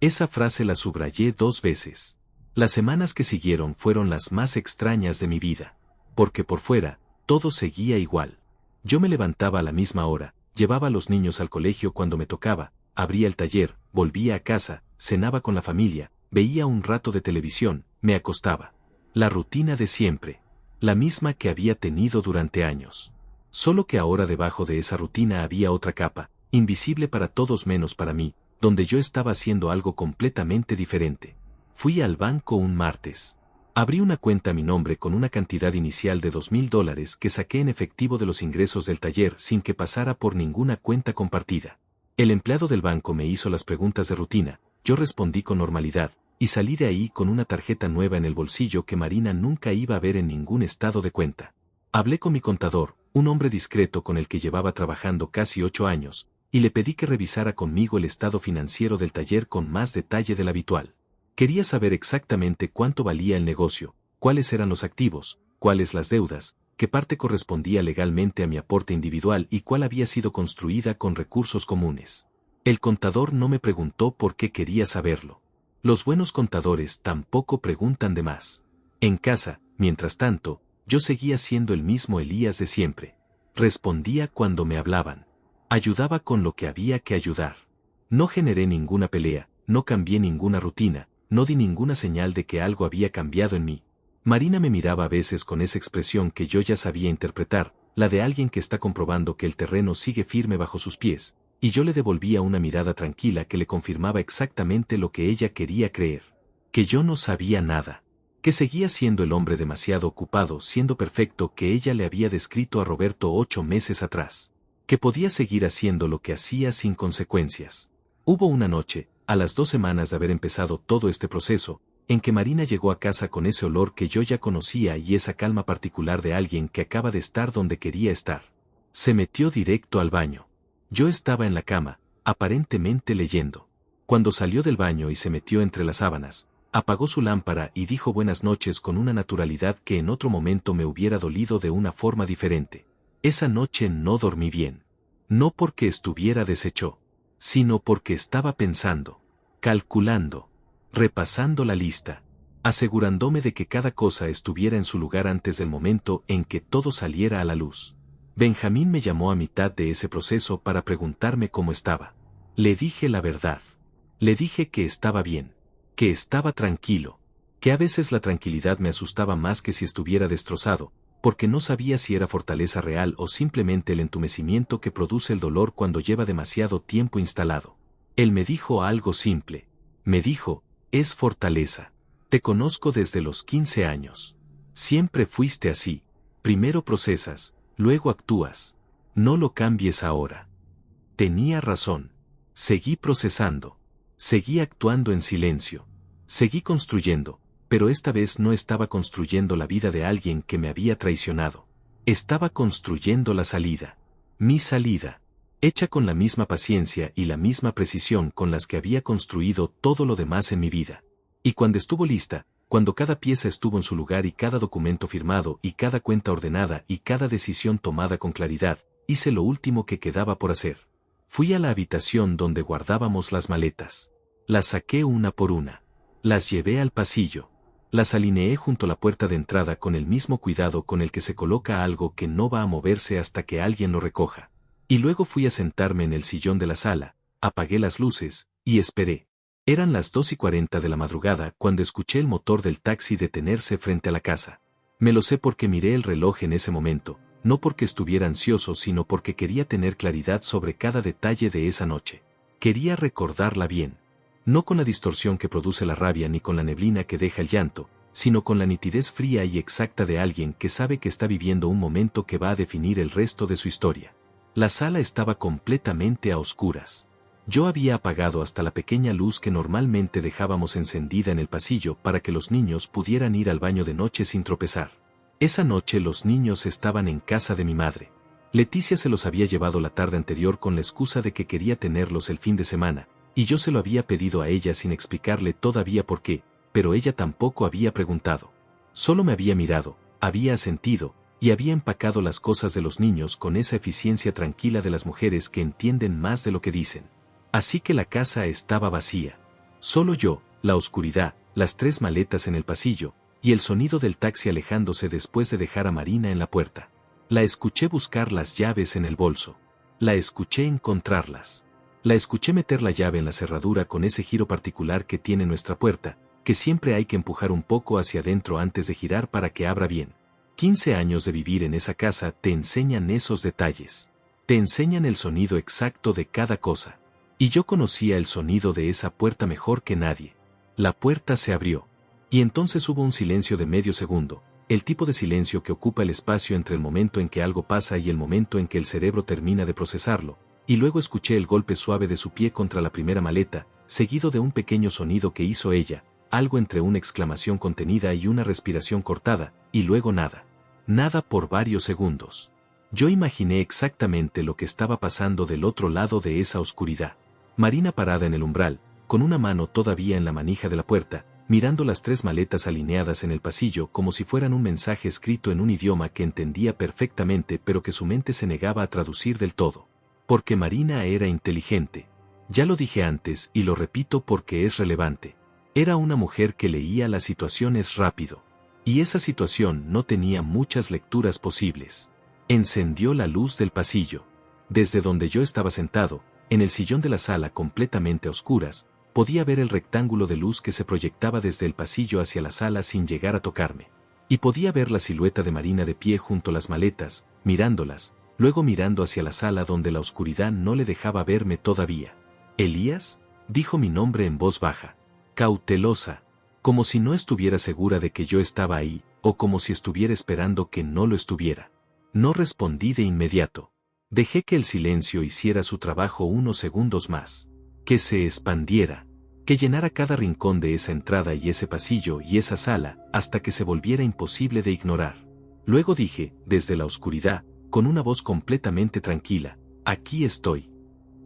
Esa frase la subrayé 2 veces. Las semanas que siguieron fueron las más extrañas de mi vida. porque por fuera, todo seguía igual. Yo me levantaba a la misma hora, llevaba a los niños al colegio cuando me tocaba, abría el taller, volvía a casa, cenaba con la familia, veía un rato de televisión, me acostaba. La rutina de siempre. La misma que había tenido durante años. Solo que ahora debajo de esa rutina había otra capa, invisible para todos menos para mí, donde yo estaba haciendo algo completamente diferente. Fui al banco un martes. Abrí una cuenta a mi nombre con una cantidad inicial de $2,000 que saqué en efectivo de los ingresos del taller sin que pasara por ninguna cuenta compartida. El empleado del banco me hizo las preguntas de rutina, yo respondí con normalidad, y salí de ahí con una tarjeta nueva en el bolsillo que Marina nunca iba a ver en ningún estado de cuenta. Hablé con mi contador, un hombre discreto con el que llevaba trabajando casi 8 años, y le pedí que revisara conmigo el estado financiero del taller con más detalle del habitual. Quería saber exactamente cuánto valía el negocio, cuáles eran los activos, cuáles las deudas, qué parte correspondía legalmente a mi aporte individual y cuál había sido construida con recursos comunes. El contador no me preguntó por qué quería saberlo. Los buenos contadores tampoco preguntan de más. En casa, mientras tanto, yo seguía siendo el mismo Elías de siempre. Respondía cuando me hablaban. Ayudaba con lo que había que ayudar. No generé ninguna pelea, no cambié ninguna rutina, no di ninguna señal de que algo había cambiado en mí. Marina me miraba a veces con esa expresión que yo ya sabía interpretar, la de alguien que está comprobando que el terreno sigue firme bajo sus pies, y yo le devolvía una mirada tranquila que le confirmaba exactamente lo que ella quería creer. Que yo no sabía nada. Que seguía siendo el hombre demasiado ocupado siendo perfecto que ella le había descrito a Roberto 8 meses atrás. Que podía seguir haciendo lo que hacía sin consecuencias. Hubo una noche, a las 2 semanas de haber empezado todo este proceso, en que Marina llegó a casa con ese olor que yo ya conocía y esa calma particular de alguien que acaba de estar donde quería estar. Se metió directo al baño. Yo estaba en la cama, aparentemente leyendo. Cuando salió del baño y se metió entre las sábanas, apagó su lámpara y dijo buenas noches con una naturalidad que en otro momento me hubiera dolido de una forma diferente. Esa noche no dormí bien. No porque estuviera deshecho, sino porque estaba pensando, calculando, repasando la lista, asegurándome de que cada cosa estuviera en su lugar antes del momento en que todo saliera a la luz. Benjamín me llamó a mitad de ese proceso para preguntarme cómo estaba. Le dije la verdad. Le dije que estaba bien, que estaba tranquilo, que a veces la tranquilidad me asustaba más que si estuviera destrozado, porque no sabía si era fortaleza real o simplemente el entumecimiento que produce el dolor cuando lleva demasiado tiempo instalado. Él me dijo algo simple. Me dijo, es fortaleza. Te conozco desde los 15 años. Siempre fuiste así. Primero procesas, luego actúas. No lo cambies ahora. Tenía razón. Seguí procesando. Seguí actuando en silencio. Seguí construyendo, pero esta vez no estaba construyendo la vida de alguien que me había traicionado. Estaba construyendo la salida. Mi salida. Hecha con la misma paciencia y la misma precisión con las que había construido todo lo demás en mi vida. Y cuando estuvo lista, cuando cada pieza estuvo en su lugar y cada documento firmado y cada cuenta ordenada y cada decisión tomada con claridad, hice lo último que quedaba por hacer. Fui a la habitación donde guardábamos las maletas. Las saqué una por una. Las llevé al pasillo. Las alineé junto a la puerta de entrada con el mismo cuidado con el que se coloca algo que no va a moverse hasta que alguien lo recoja. Y luego fui a sentarme en el sillón de la sala, apagué las luces, y esperé. Eran las 2:40 de la madrugada cuando escuché el motor del taxi detenerse frente a la casa. Me lo sé porque miré el reloj en ese momento, no porque estuviera ansioso sino porque quería tener claridad sobre cada detalle de esa noche. Quería recordarla bien. No con la distorsión que produce la rabia ni con la neblina que deja el llanto, sino con la nitidez fría y exacta de alguien que sabe que está viviendo un momento que va a definir el resto de su historia. La sala estaba completamente a oscuras. Yo había apagado hasta la pequeña luz que normalmente dejábamos encendida en el pasillo para que los niños pudieran ir al baño de noche sin tropezar. Esa noche los niños estaban en casa de mi madre. Leticia se los había llevado la tarde anterior con la excusa de que quería tenerlos el fin de semana, y yo se lo había pedido a ella sin explicarle todavía por qué, pero ella tampoco había preguntado. Solo me había mirado, había asentido, y había empacado las cosas de los niños con esa eficiencia tranquila de las mujeres que entienden más de lo que dicen. Así que la casa estaba vacía. Solo yo, la oscuridad, las 3 maletas en el pasillo, y el sonido del taxi alejándose después de dejar a Marina en la puerta. La escuché buscar las llaves en el bolso. La escuché encontrarlas. La escuché meter la llave en la cerradura con ese giro particular que tiene nuestra puerta, que siempre hay que empujar un poco hacia adentro antes de girar para que abra bien. 15 años de vivir en esa casa te enseñan esos detalles. Te enseñan el sonido exacto de cada cosa. Y yo conocía el sonido de esa puerta mejor que nadie. La puerta se abrió. Y entonces hubo un silencio de medio segundo, el tipo de silencio que ocupa el espacio entre el momento en que algo pasa y el momento en que el cerebro termina de procesarlo, y luego escuché el golpe suave de su pie contra la primera maleta, seguido de un pequeño sonido que hizo ella, algo entre una exclamación contenida y una respiración cortada, y luego nada. Nada por varios segundos. Yo imaginé exactamente lo que estaba pasando del otro lado de esa oscuridad. Marina parada en el umbral, con una mano todavía en la manija de la puerta, mirando las 3 maletas alineadas en el pasillo como si fueran un mensaje escrito en un idioma que entendía perfectamente pero que su mente se negaba a traducir del todo. Porque Marina era inteligente. Ya lo dije antes y lo repito porque es relevante. Era una mujer que leía las situaciones rápido. Y esa situación no tenía muchas lecturas posibles. Encendió la luz del pasillo. Desde donde yo estaba sentado, en el sillón de la sala completamente a oscuras, podía ver el rectángulo de luz que se proyectaba desde el pasillo hacia la sala sin llegar a tocarme. Y podía ver la silueta de Marina de pie junto a las maletas, mirándolas, luego mirando hacia la sala donde la oscuridad no le dejaba verme todavía. «¿Elías?», dijo mi nombre en voz baja. Cautelosa, como si no estuviera segura de que yo estaba ahí, o como si estuviera esperando que no lo estuviera. No respondí de inmediato. Dejé que el silencio hiciera su trabajo unos segundos más. Que se expandiera, que llenara cada rincón de esa entrada y ese pasillo y esa sala, hasta que se volviera imposible de ignorar. Luego dije, desde la oscuridad, con una voz completamente tranquila, «Aquí estoy».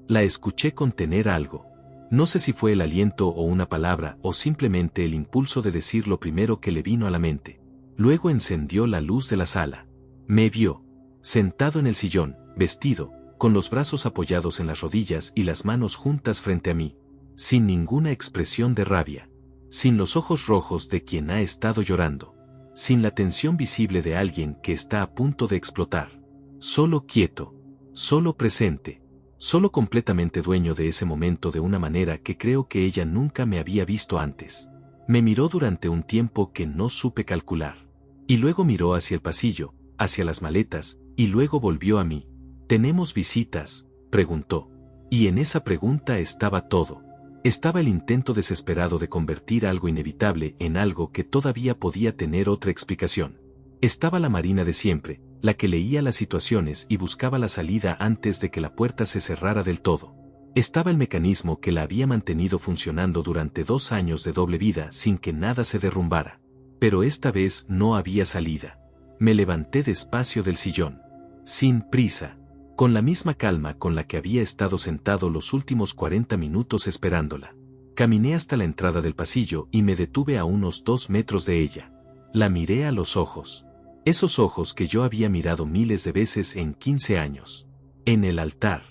La escuché contener algo. No sé si fue el aliento o una palabra o simplemente el impulso de decir lo primero que le vino a la mente. Luego encendió la luz de la sala. Me vio, sentado en el sillón, vestido, con los brazos apoyados en las rodillas y las manos juntas frente a mí, sin ninguna expresión de rabia, sin los ojos rojos de quien ha estado llorando, sin la tensión visible de alguien que está a punto de explotar, solo quieto, solo presente, solo completamente dueño de ese momento de una manera que creo que ella nunca me había visto antes. Me miró durante un tiempo que no supe calcular, y luego miró hacia el pasillo, hacia las maletas, y luego volvió a mí. «¿Tenemos visitas?», preguntó. Y en esa pregunta estaba todo. Estaba el intento desesperado de convertir algo inevitable en algo que todavía podía tener otra explicación. Estaba la Marina de siempre, la que leía las situaciones y buscaba la salida antes de que la puerta se cerrara del todo. Estaba el mecanismo que la había mantenido funcionando durante 2 años de doble vida sin que nada se derrumbara. Pero esta vez no había salida. Me levanté despacio del sillón. Sin prisa. Con la misma calma con la que había estado sentado los últimos 40 minutos esperándola. Caminé hasta la entrada del pasillo y me detuve a unos 2 metros de ella. La miré a los ojos. Esos ojos que yo había mirado miles de veces en 15 años. En el altar.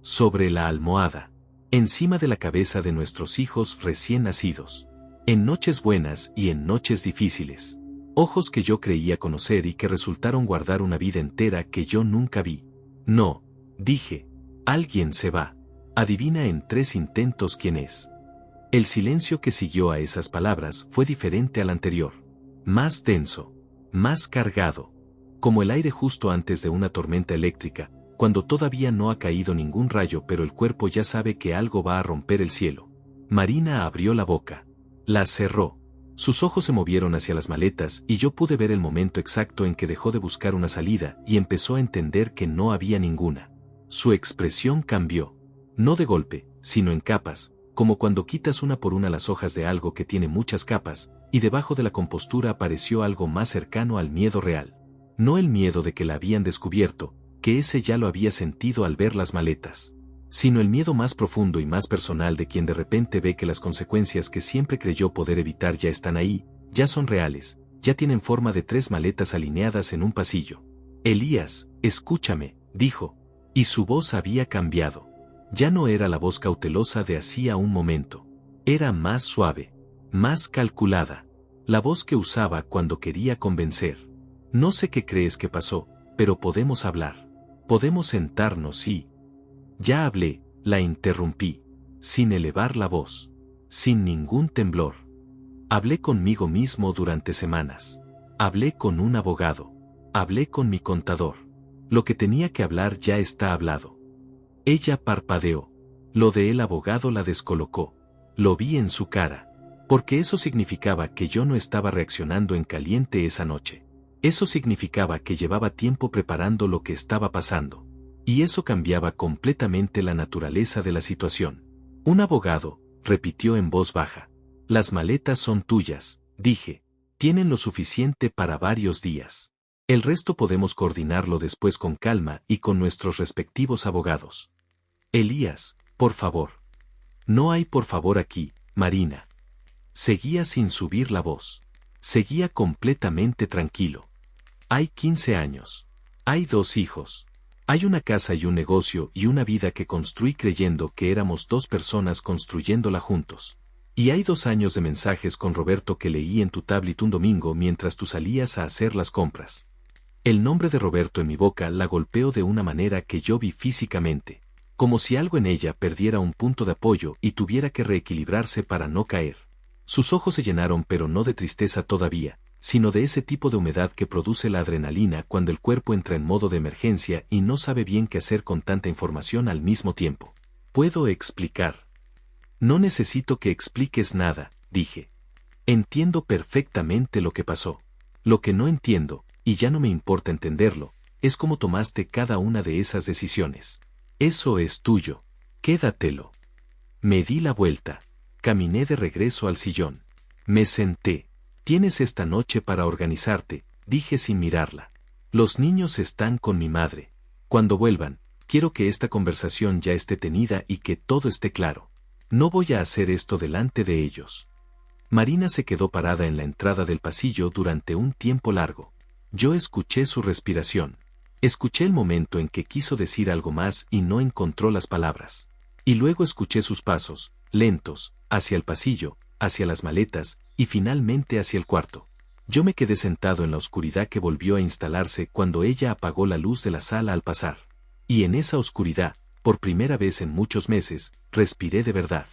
Sobre la almohada. Encima de la cabeza de nuestros hijos recién nacidos. En noches buenas y en noches difíciles. Ojos que yo creía conocer y que resultaron guardar una vida entera que yo nunca vi. «No», dije. «Alguien se va. Adivina en 3 intentos quién es». El silencio que siguió a esas palabras fue diferente al anterior. Más denso. Más cargado. Como el aire justo antes de una tormenta eléctrica, cuando todavía no ha caído ningún rayo pero el cuerpo ya sabe que algo va a romper el cielo. Marina abrió la boca. La cerró. Sus ojos se movieron hacia las maletas y yo pude ver el momento exacto en que dejó de buscar una salida y empezó a entender que no había ninguna. Su expresión cambió. No de golpe, sino en capas, como cuando quitas una por una las hojas de algo que tiene muchas capas, y debajo de la compostura apareció algo más cercano al miedo real. No el miedo de que la habían descubierto, que ese ya lo había sentido al ver las maletas, sino el miedo más profundo y más personal de quien de repente ve que las consecuencias que siempre creyó poder evitar ya están ahí, ya son reales, ya tienen forma de 3 maletas alineadas en un pasillo. «Elías, escúchame», dijo, y su voz había cambiado. Ya no era la voz cautelosa de hacía un momento. Era más suave, más calculada. La voz que usaba cuando quería convencer. No sé qué crees que pasó, pero podemos hablar. Podemos sentarnos y... Ya hablé, la interrumpí, sin elevar la voz, sin ningún temblor. Hablé conmigo mismo durante semanas. Hablé con un abogado. Hablé con mi contador. Lo que tenía que hablar ya está hablado. Ella parpadeó. Lo de el abogado la descolocó. Lo vi en su cara. Porque eso significaba que yo no estaba reaccionando en caliente esa noche. Eso significaba que llevaba tiempo preparando lo que estaba pasando. Y eso cambiaba completamente la naturaleza de la situación. Un abogado, repitió en voz baja. Las maletas son tuyas, dije. Tienen lo suficiente para varios días. El resto podemos coordinarlo después con calma y con nuestros respectivos abogados. Elías, por favor. No hay por favor aquí, Marina. Seguía sin subir la voz. Seguía completamente tranquilo. Hay 15 años. Hay 2 hijos. Hay una casa y un negocio y una vida que construí creyendo que éramos 2 personas construyéndola juntos. Y hay 2 años de mensajes con Roberto que leí en tu tablet un domingo mientras tú salías a hacer las compras. El nombre de Roberto en mi boca la golpeó de una manera que yo vi físicamente, como si algo en ella perdiera un punto de apoyo y tuviera que reequilibrarse para no caer. Sus ojos se llenaron pero no de tristeza todavía, sino de ese tipo de humedad que produce la adrenalina cuando el cuerpo entra en modo de emergencia y no sabe bien qué hacer con tanta información al mismo tiempo. ¿Puedo explicar? No necesito que expliques nada, dije. Entiendo perfectamente lo que pasó. Lo que no entiendo, y ya no me importa entenderlo, es cómo tomaste cada una de esas decisiones. Eso es tuyo. Quédatelo. Me di la vuelta. Caminé de regreso al sillón. Me senté. Tienes esta noche para organizarte, dije sin mirarla. Los niños están con mi madre. Cuando vuelvan, quiero que esta conversación ya esté tenida y que todo esté claro. No voy a hacer esto delante de ellos. Marina se quedó parada en la entrada del pasillo durante un tiempo largo. Yo escuché su respiración. Escuché el momento en que quiso decir algo más y no encontró las palabras. Y luego escuché sus pasos, lentos, hacia el pasillo, hacia las maletas, y finalmente hacia el cuarto. Yo me quedé sentado en la oscuridad que volvió a instalarse cuando ella apagó la luz de la sala al pasar. Y en esa oscuridad, por primera vez en muchos meses, respiré de verdad.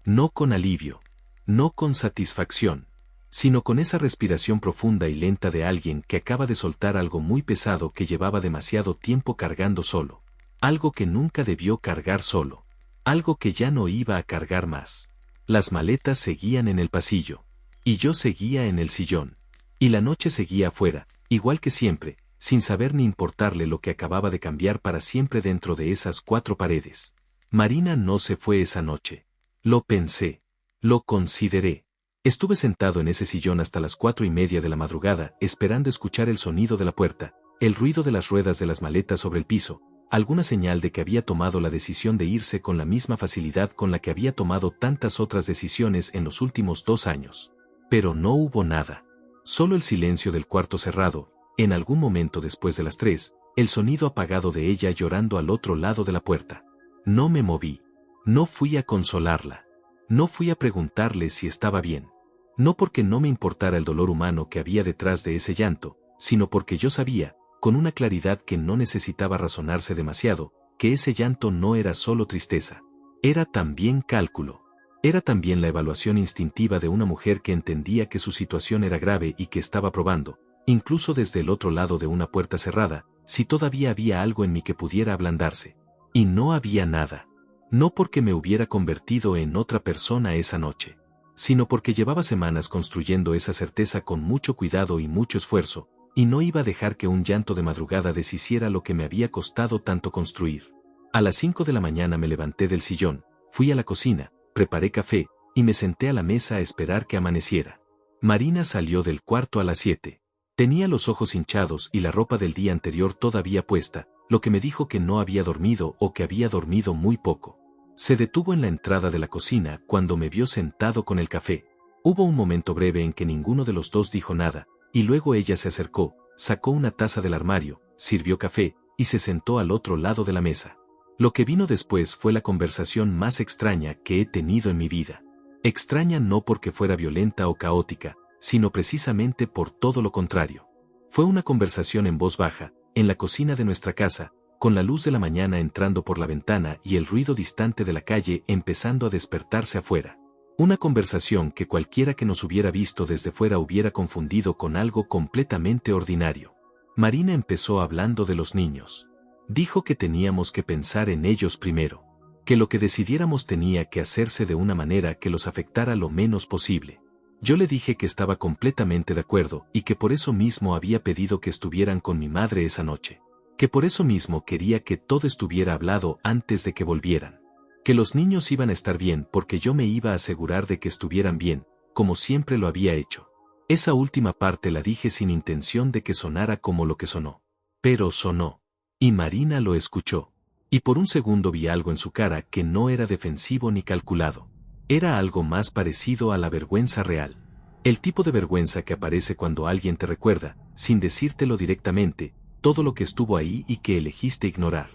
No con alivio. No con satisfacción. Sino con esa respiración profunda y lenta de alguien que acaba de soltar algo muy pesado que llevaba demasiado tiempo cargando solo. Algo que nunca debió cargar solo. Algo que ya no iba a cargar más. Las maletas seguían en el pasillo. Y yo seguía en el sillón. Y la noche seguía afuera, igual que siempre, sin saber ni importarle lo que acababa de cambiar para siempre dentro de esas 4 paredes. Marina no se fue esa noche. Lo pensé. Lo consideré. Estuve sentado en ese sillón hasta las 4:30 de la madrugada, esperando escuchar el sonido de la puerta, el ruido de las ruedas de las maletas sobre el piso, alguna señal de que había tomado la decisión de irse con la misma facilidad con la que había tomado tantas otras decisiones en los últimos 2 años. Pero no hubo nada. Solo el silencio del cuarto cerrado, en algún momento después de las 3, el sonido apagado de ella llorando al otro lado de la puerta. No me moví. No fui a consolarla. No fui a preguntarle si estaba bien. No porque no me importara el dolor humano que había detrás de ese llanto, sino porque yo sabía, con una claridad que no necesitaba razonarse demasiado, que ese llanto no era solo tristeza. Era también cálculo. Era también la evaluación instintiva de una mujer que entendía que su situación era grave y que estaba probando, incluso desde el otro lado de una puerta cerrada, si todavía había algo en mí que pudiera ablandarse. Y no había nada. No porque me hubiera convertido en otra persona esa noche, sino porque llevaba semanas construyendo esa certeza con mucho cuidado y mucho esfuerzo, y no iba a dejar que un llanto de madrugada deshiciera lo que me había costado tanto construir. A las 5 de la mañana me levanté del sillón, fui a la cocina, preparé café, y me senté a la mesa a esperar que amaneciera. Marina salió del cuarto a las 7. Tenía los ojos hinchados y la ropa del día anterior todavía puesta, lo que me dijo que no había dormido o que había dormido muy poco. Se detuvo en la entrada de la cocina cuando me vio sentado con el café. Hubo un momento breve en que ninguno de los dos dijo nada, y luego ella se acercó, sacó una taza del armario, sirvió café, y se sentó al otro lado de la mesa. Lo que vino después fue la conversación más extraña que he tenido en mi vida. Extraña no porque fuera violenta o caótica, sino precisamente por todo lo contrario. Fue una conversación en voz baja, en la cocina de nuestra casa, con la luz de la mañana entrando por la ventana y el ruido distante de la calle empezando a despertarse afuera. Una conversación que cualquiera que nos hubiera visto desde fuera hubiera confundido con algo completamente ordinario. Marina empezó hablando de los niños. Dijo que teníamos que pensar en ellos primero, que lo que decidiéramos tenía que hacerse de una manera que los afectara lo menos posible. Yo le dije que estaba completamente de acuerdo y que por eso mismo había pedido que estuvieran con mi madre esa noche. Que por eso mismo quería que todo estuviera hablado antes de que volvieran. Que los niños iban a estar bien porque yo me iba a asegurar de que estuvieran bien, como siempre lo había hecho. Esa última parte la dije sin intención de que sonara como lo que sonó. Pero sonó. Y Marina lo escuchó. Y por un segundo vi algo en su cara que no era defensivo ni calculado. Era algo más parecido a la vergüenza real. El tipo de vergüenza que aparece cuando alguien te recuerda, sin decírtelo directamente, todo lo que estuvo ahí y que elegiste ignorar.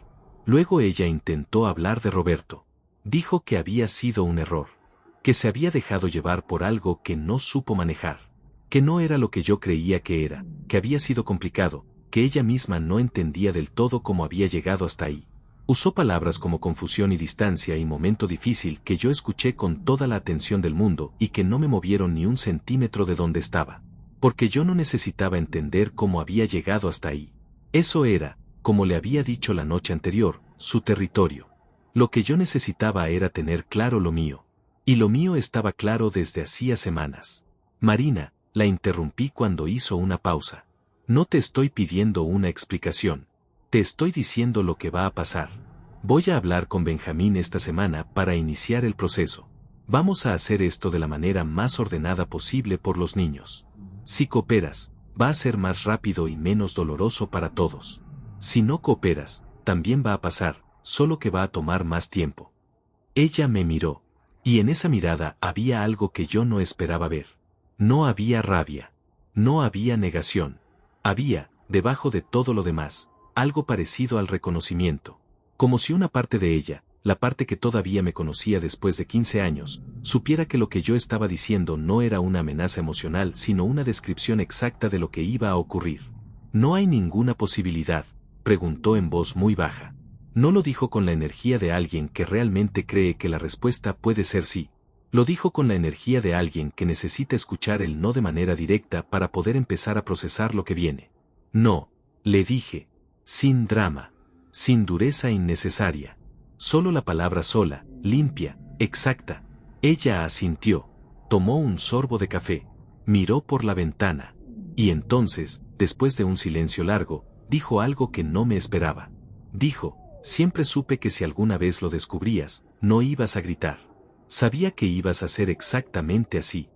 Luego ella intentó hablar de Roberto. Dijo que había sido un error. Que se había dejado llevar por algo que no supo manejar. Que no era lo que yo creía que era, que había sido complicado, que ella misma no entendía del todo cómo había llegado hasta ahí. Usó palabras como confusión y distancia y momento difícil que yo escuché con toda la atención del mundo y que no me movieron ni un centímetro de donde estaba. Porque yo no necesitaba entender cómo había llegado hasta ahí. Eso era, como le había dicho la noche anterior, su territorio. Lo que yo necesitaba era tener claro lo mío. Y lo mío estaba claro desde hacía semanas. Marina, la interrumpí cuando hizo una pausa. No te estoy pidiendo una explicación. Te estoy diciendo lo que va a pasar. Voy a hablar con Benjamín esta semana para iniciar el proceso. Vamos a hacer esto de la manera más ordenada posible por los niños. Si cooperas, va a ser más rápido y menos doloroso para todos. Si no cooperas, también va a pasar, solo que va a tomar más tiempo. Ella me miró. Y en esa mirada había algo que yo no esperaba ver. No había rabia. No había negación. Había, debajo de todo lo demás, algo parecido al reconocimiento. Como si una parte de ella, la parte que todavía me conocía después de 15 años, supiera que lo que yo estaba diciendo no era una amenaza emocional sino una descripción exacta de lo que iba a ocurrir. ¿No hay ninguna posibilidad?, preguntó en voz muy baja. No lo dijo con la energía de alguien que realmente cree que la respuesta puede ser sí. Lo dijo con la energía de alguien que necesita escuchar el no de manera directa para poder empezar a procesar lo que viene. No, le dije. Sin drama. Sin dureza innecesaria. Solo la palabra sola, limpia, exacta. Ella asintió. Tomó un sorbo de café. Miró por la ventana. Y entonces, después de un silencio largo, dijo algo que no me esperaba. Dijo, siempre supe que si alguna vez lo descubrías, no ibas a gritar. Sabía que ibas a ser exactamente así.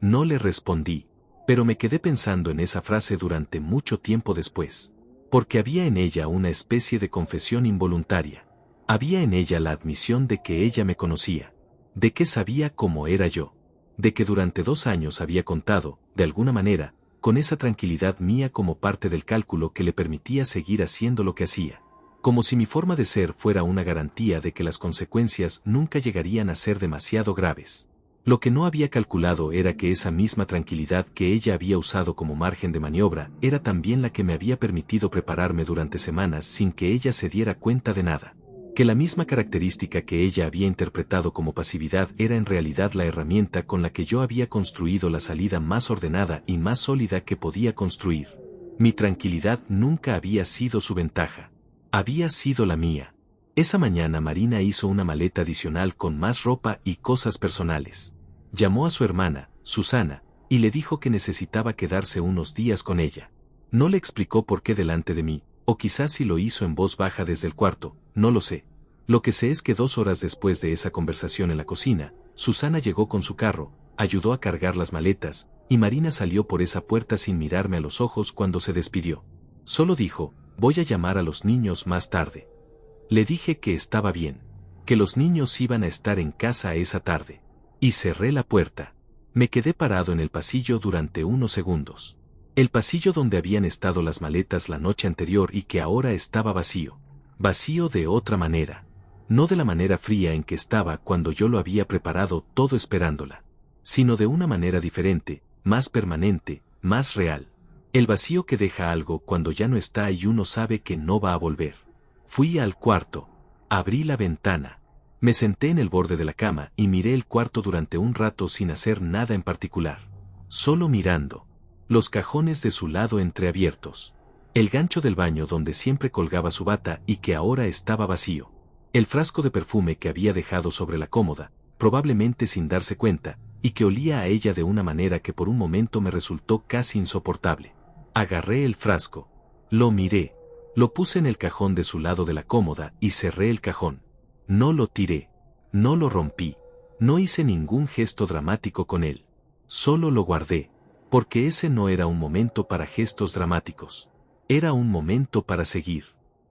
No le respondí, pero me quedé pensando en esa frase durante mucho tiempo después. Porque había en ella una especie de confesión involuntaria. Había en ella la admisión de que ella me conocía. De que sabía cómo era yo. De que durante 2 años había contado, de alguna manera, con esa tranquilidad mía como parte del cálculo que le permitía seguir haciendo lo que hacía. Como si mi forma de ser fuera una garantía de que las consecuencias nunca llegarían a ser demasiado graves. Lo que no había calculado era que esa misma tranquilidad que ella había usado como margen de maniobra era también la que me había permitido prepararme durante semanas sin que ella se diera cuenta de nada. Que la misma característica que ella había interpretado como pasividad era en realidad la herramienta con la que yo había construido la salida más ordenada y más sólida que podía construir. Mi tranquilidad nunca había sido su ventaja. Había sido la mía. Esa mañana Marina hizo una maleta adicional con más ropa y cosas personales. Llamó a su hermana, Susana, y le dijo que necesitaba quedarse unos días con ella. No le explicó por qué delante de mí, o quizás si lo hizo en voz baja desde el cuarto, no lo sé. Lo que sé es que 2 horas después de esa conversación en la cocina, Susana llegó con su carro, ayudó a cargar las maletas, y Marina salió por esa puerta sin mirarme a los ojos cuando se despidió. Solo dijo, voy a llamar a los niños más tarde. Le dije que estaba bien, que los niños iban a estar en casa esa tarde. Y cerré la puerta. Me quedé parado en el pasillo durante unos segundos. El pasillo donde habían estado las maletas la noche anterior y que ahora estaba vacío. Vacío de otra manera. No de la manera fría en que estaba cuando yo lo había preparado todo esperándola. Sino de una manera diferente, más permanente, más real. El vacío que deja algo cuando ya no está y uno sabe que no va a volver. Fui al cuarto. Abrí la ventana. Me senté en el borde de la cama y miré el cuarto durante un rato sin hacer nada en particular. Solo mirando. Los cajones de su lado entreabiertos. El gancho del baño donde siempre colgaba su bata y que ahora estaba vacío. El frasco de perfume que había dejado sobre la cómoda, probablemente sin darse cuenta, y que olía a ella de una manera que por un momento me resultó casi insoportable. Agarré el frasco. Lo miré. Lo puse en el cajón de su lado de la cómoda y cerré el cajón. No lo tiré. No lo rompí. No hice ningún gesto dramático con él. Solo lo guardé. Porque ese no era un momento para gestos dramáticos. Era un momento para seguir.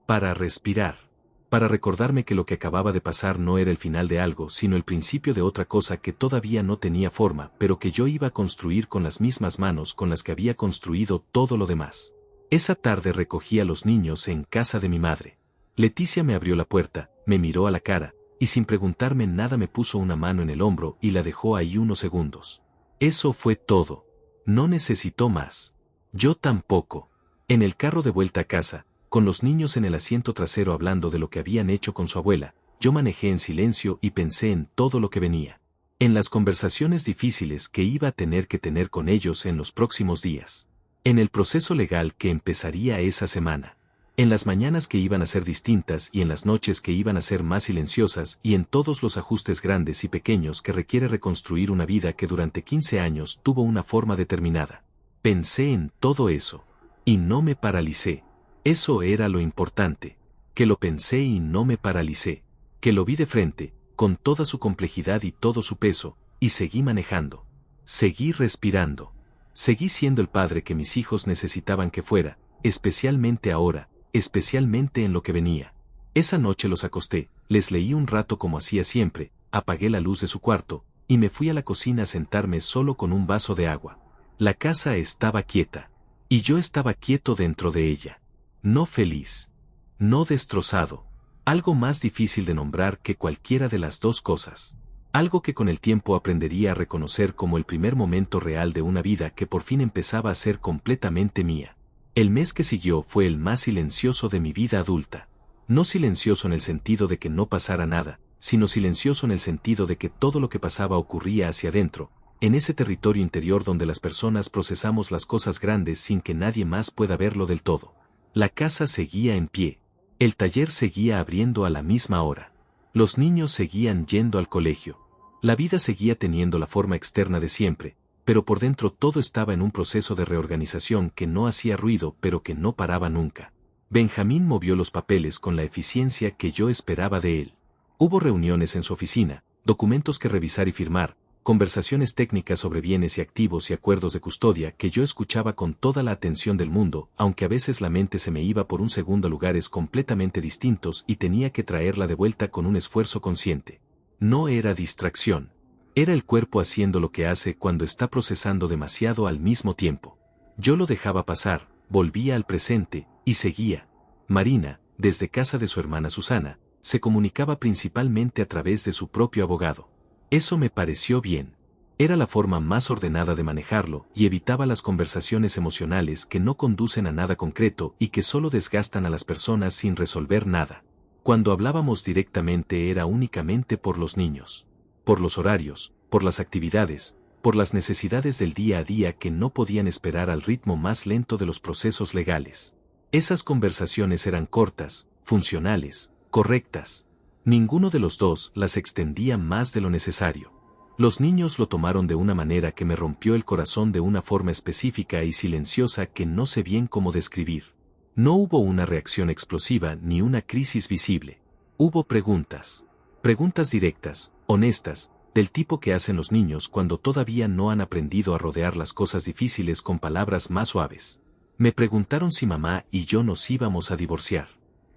Para respirar. Para recordarme que lo que acababa de pasar no era el final de algo, sino el principio de otra cosa que todavía no tenía forma, pero que yo iba a construir con las mismas manos con las que había construido todo lo demás. Esa tarde recogí a los niños en casa de mi madre. Leticia me abrió la puerta, me miró a la cara, y sin preguntarme nada me puso una mano en el hombro y la dejó ahí unos segundos. Eso fue todo. No necesitó más. Yo tampoco. En el carro de vuelta a casa, con los niños en el asiento trasero hablando de lo que habían hecho con su abuela, yo manejé en silencio y pensé en todo lo que venía. En las conversaciones difíciles que iba a tener que tener con ellos en los próximos días. En el proceso legal que empezaría esa semana. En las mañanas que iban a ser distintas y en las noches que iban a ser más silenciosas y en todos los ajustes grandes y pequeños que requiere reconstruir una vida que durante 15 años tuvo una forma determinada. Pensé en todo eso. Y no me paralicé. Eso era lo importante. Que lo pensé y no me paralicé. Que lo vi de frente, con toda su complejidad y todo su peso, y seguí manejando. Seguí respirando. Seguí siendo el padre que mis hijos necesitaban que fuera, especialmente ahora, especialmente en lo que venía. Esa noche los acosté, les leí un rato como hacía siempre, apagué la luz de su cuarto, y me fui a la cocina a sentarme solo con un vaso de agua. La casa estaba quieta. Y yo estaba quieto dentro de ella. No feliz. No destrozado. Algo más difícil de nombrar que cualquiera de las dos cosas. Algo que con el tiempo aprendería a reconocer como el primer momento real de una vida que por fin empezaba a ser completamente mía. El mes que siguió fue el más silencioso de mi vida adulta. No silencioso en el sentido de que no pasara nada, sino silencioso en el sentido de que todo lo que pasaba ocurría hacia adentro, en ese territorio interior donde las personas procesamos las cosas grandes sin que nadie más pueda verlo del todo. La casa seguía en pie. El taller seguía abriendo a la misma hora. Los niños seguían yendo al colegio. La vida seguía teniendo la forma externa de siempre, pero por dentro todo estaba en un proceso de reorganización que no hacía ruido pero que no paraba nunca. Benjamín movió los papeles con la eficiencia que yo esperaba de él. Hubo reuniones en su oficina, documentos que revisar y firmar, conversaciones técnicas sobre bienes y activos y acuerdos de custodia que yo escuchaba con toda la atención del mundo, aunque a veces la mente se me iba por un segundo a lugares completamente distintos y tenía que traerla de vuelta con un esfuerzo consciente. No era distracción. Era el cuerpo haciendo lo que hace cuando está procesando demasiado al mismo tiempo. Yo lo dejaba pasar, volvía al presente, y seguía. Marina, desde casa de su hermana Susana, se comunicaba principalmente a través de su propio abogado. Eso me pareció bien. Era la forma más ordenada de manejarlo y evitaba las conversaciones emocionales que no conducen a nada concreto y que solo desgastan a las personas sin resolver nada. Cuando hablábamos directamente era únicamente por los niños, por los horarios, por las actividades, por las necesidades del día a día que no podían esperar al ritmo más lento de los procesos legales. Esas conversaciones eran cortas, funcionales, correctas. Ninguno de los dos las extendía más de lo necesario. Los niños lo tomaron de una manera que me rompió el corazón de una forma específica y silenciosa que no sé bien cómo describir. No hubo una reacción explosiva ni una crisis visible. Hubo preguntas. Preguntas directas, honestas, del tipo que hacen los niños cuando todavía no han aprendido a rodear las cosas difíciles con palabras más suaves. Me preguntaron si mamá y yo nos íbamos a divorciar.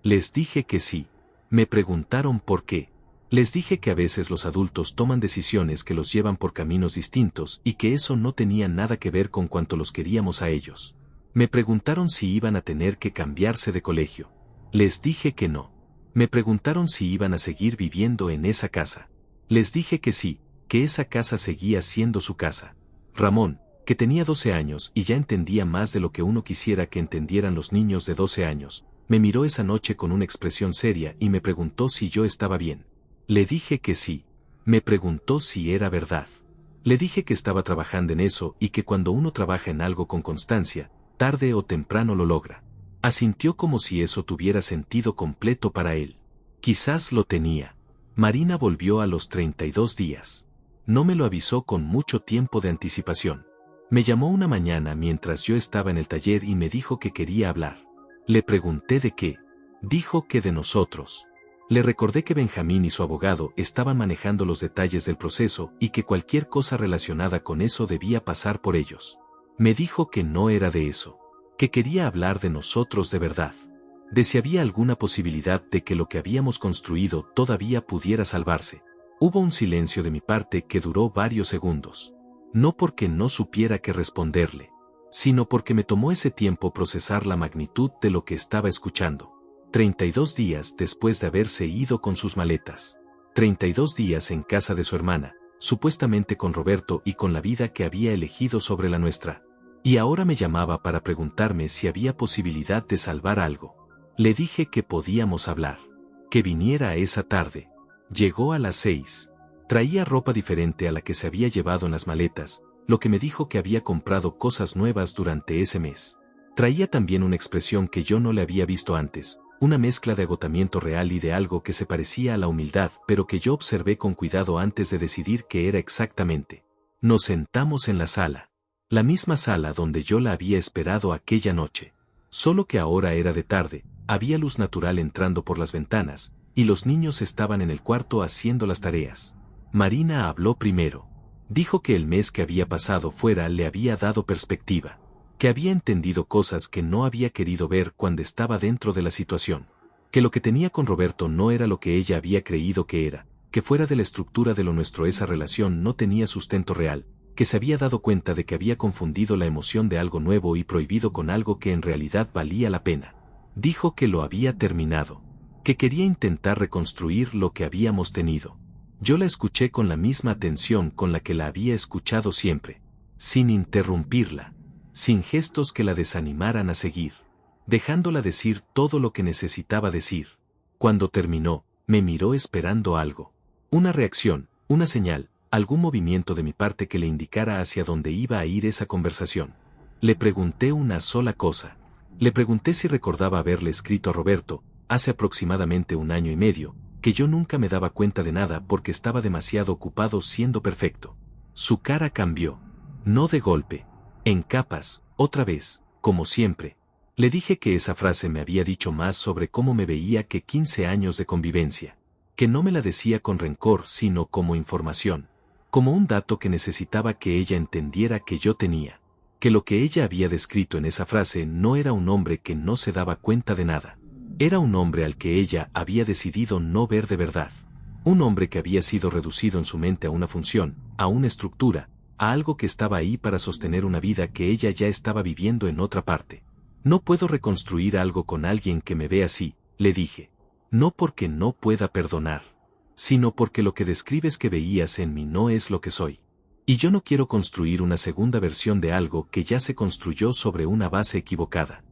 Les dije que sí. Me preguntaron por qué. Les dije que a veces los adultos toman decisiones que los llevan por caminos distintos y que eso no tenía nada que ver con cuanto los queríamos a ellos. Me preguntaron si iban a tener que cambiarse de colegio. Les dije que no. Me preguntaron si iban a seguir viviendo en esa casa. Les dije que sí, que esa casa seguía siendo su casa. Ramón, que tenía 12 años y ya entendía más de lo que uno quisiera que entendieran los niños de 12 años. Me miró esa noche con una expresión seria y me preguntó si yo estaba bien. Le dije que sí. Me preguntó si era verdad. Le dije que estaba trabajando en eso y que cuando uno trabaja en algo con constancia, tarde o temprano lo logra. Asintió como si eso tuviera sentido completo para él. Quizás lo tenía. Marina volvió a los 32 días. No me lo avisó con mucho tiempo de anticipación. Me llamó una mañana mientras yo estaba en el taller y me dijo que quería hablar. Le pregunté de qué. Dijo que de nosotros. Le recordé que Benjamín y su abogado estaban manejando los detalles del proceso y que cualquier cosa relacionada con eso debía pasar por ellos. Me dijo que no era de eso, que quería hablar de nosotros de verdad, de si había alguna posibilidad de que lo que habíamos construido todavía pudiera salvarse. Hubo un silencio de mi parte que duró varios segundos. No porque no supiera qué responderle, sino porque me tomó ese tiempo procesar la magnitud de lo que estaba escuchando. 32 días después de haberse ido con sus maletas. 32 días en casa de su hermana, supuestamente con Roberto y con la vida que había elegido sobre la nuestra. Y ahora me llamaba para preguntarme si había posibilidad de salvar algo. Le dije que podíamos hablar. Que viniera esa tarde. Llegó a las 6. Traía ropa diferente a la que se había llevado en las maletas, lo que me dijo que había comprado cosas nuevas durante ese mes. Traía también una expresión que yo no le había visto antes, una mezcla de agotamiento real y de algo que se parecía a la humildad, pero que yo observé con cuidado antes de decidir qué era exactamente. Nos sentamos en la sala. La misma sala donde yo la había esperado aquella noche. Solo que ahora era de tarde, había luz natural entrando por las ventanas, y los niños estaban en el cuarto haciendo las tareas. Marina habló primero. Dijo que el mes que había pasado fuera le había dado perspectiva, que había entendido cosas que no había querido ver cuando estaba dentro de la situación, que lo que tenía con Roberto no era lo que ella había creído que era, que fuera de la estructura de lo nuestro esa relación no tenía sustento real, que se había dado cuenta de que había confundido la emoción de algo nuevo y prohibido con algo que en realidad valía la pena. Dijo que lo había terminado, que quería intentar reconstruir lo que habíamos tenido. Yo la escuché con la misma atención con la que la había escuchado siempre, sin interrumpirla, sin gestos que la desanimaran a seguir, dejándola decir todo lo que necesitaba decir. Cuando terminó, me miró esperando algo. Una reacción, una señal, algún movimiento de mi parte que le indicara hacia dónde iba a ir esa conversación. Le pregunté una sola cosa. Le pregunté si recordaba haberle escrito a Roberto, hace aproximadamente 1 año y medio, que yo nunca me daba cuenta de nada porque estaba demasiado ocupado siendo perfecto. Su cara cambió. No de golpe. En capas, otra vez, como siempre. Le dije que esa frase me había dicho más sobre cómo me veía que 15 años de convivencia. Que no me la decía con rencor sino como información. Como un dato que necesitaba que ella entendiera que yo tenía. Que lo que ella había descrito en esa frase no era un hombre que no se daba cuenta de nada. Era un hombre al que ella había decidido no ver de verdad. Un hombre que había sido reducido en su mente a una función, a una estructura, a algo que estaba ahí para sostener una vida que ella ya estaba viviendo en otra parte. No puedo reconstruir algo con alguien que me ve así, le dije. No porque no pueda perdonar, sino porque lo que describes que veías en mí no es lo que soy. Y yo no quiero construir una segunda versión de algo que ya se construyó sobre una base equivocada.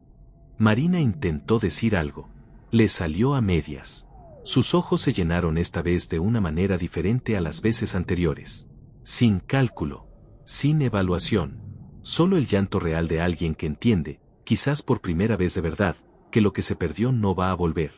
Marina intentó decir algo. Le salió a medias. Sus ojos se llenaron esta vez de una manera diferente a las veces anteriores. Sin cálculo. Sin evaluación. Solo el llanto real de alguien que entiende, quizás por primera vez de verdad, que lo que se perdió no va a volver.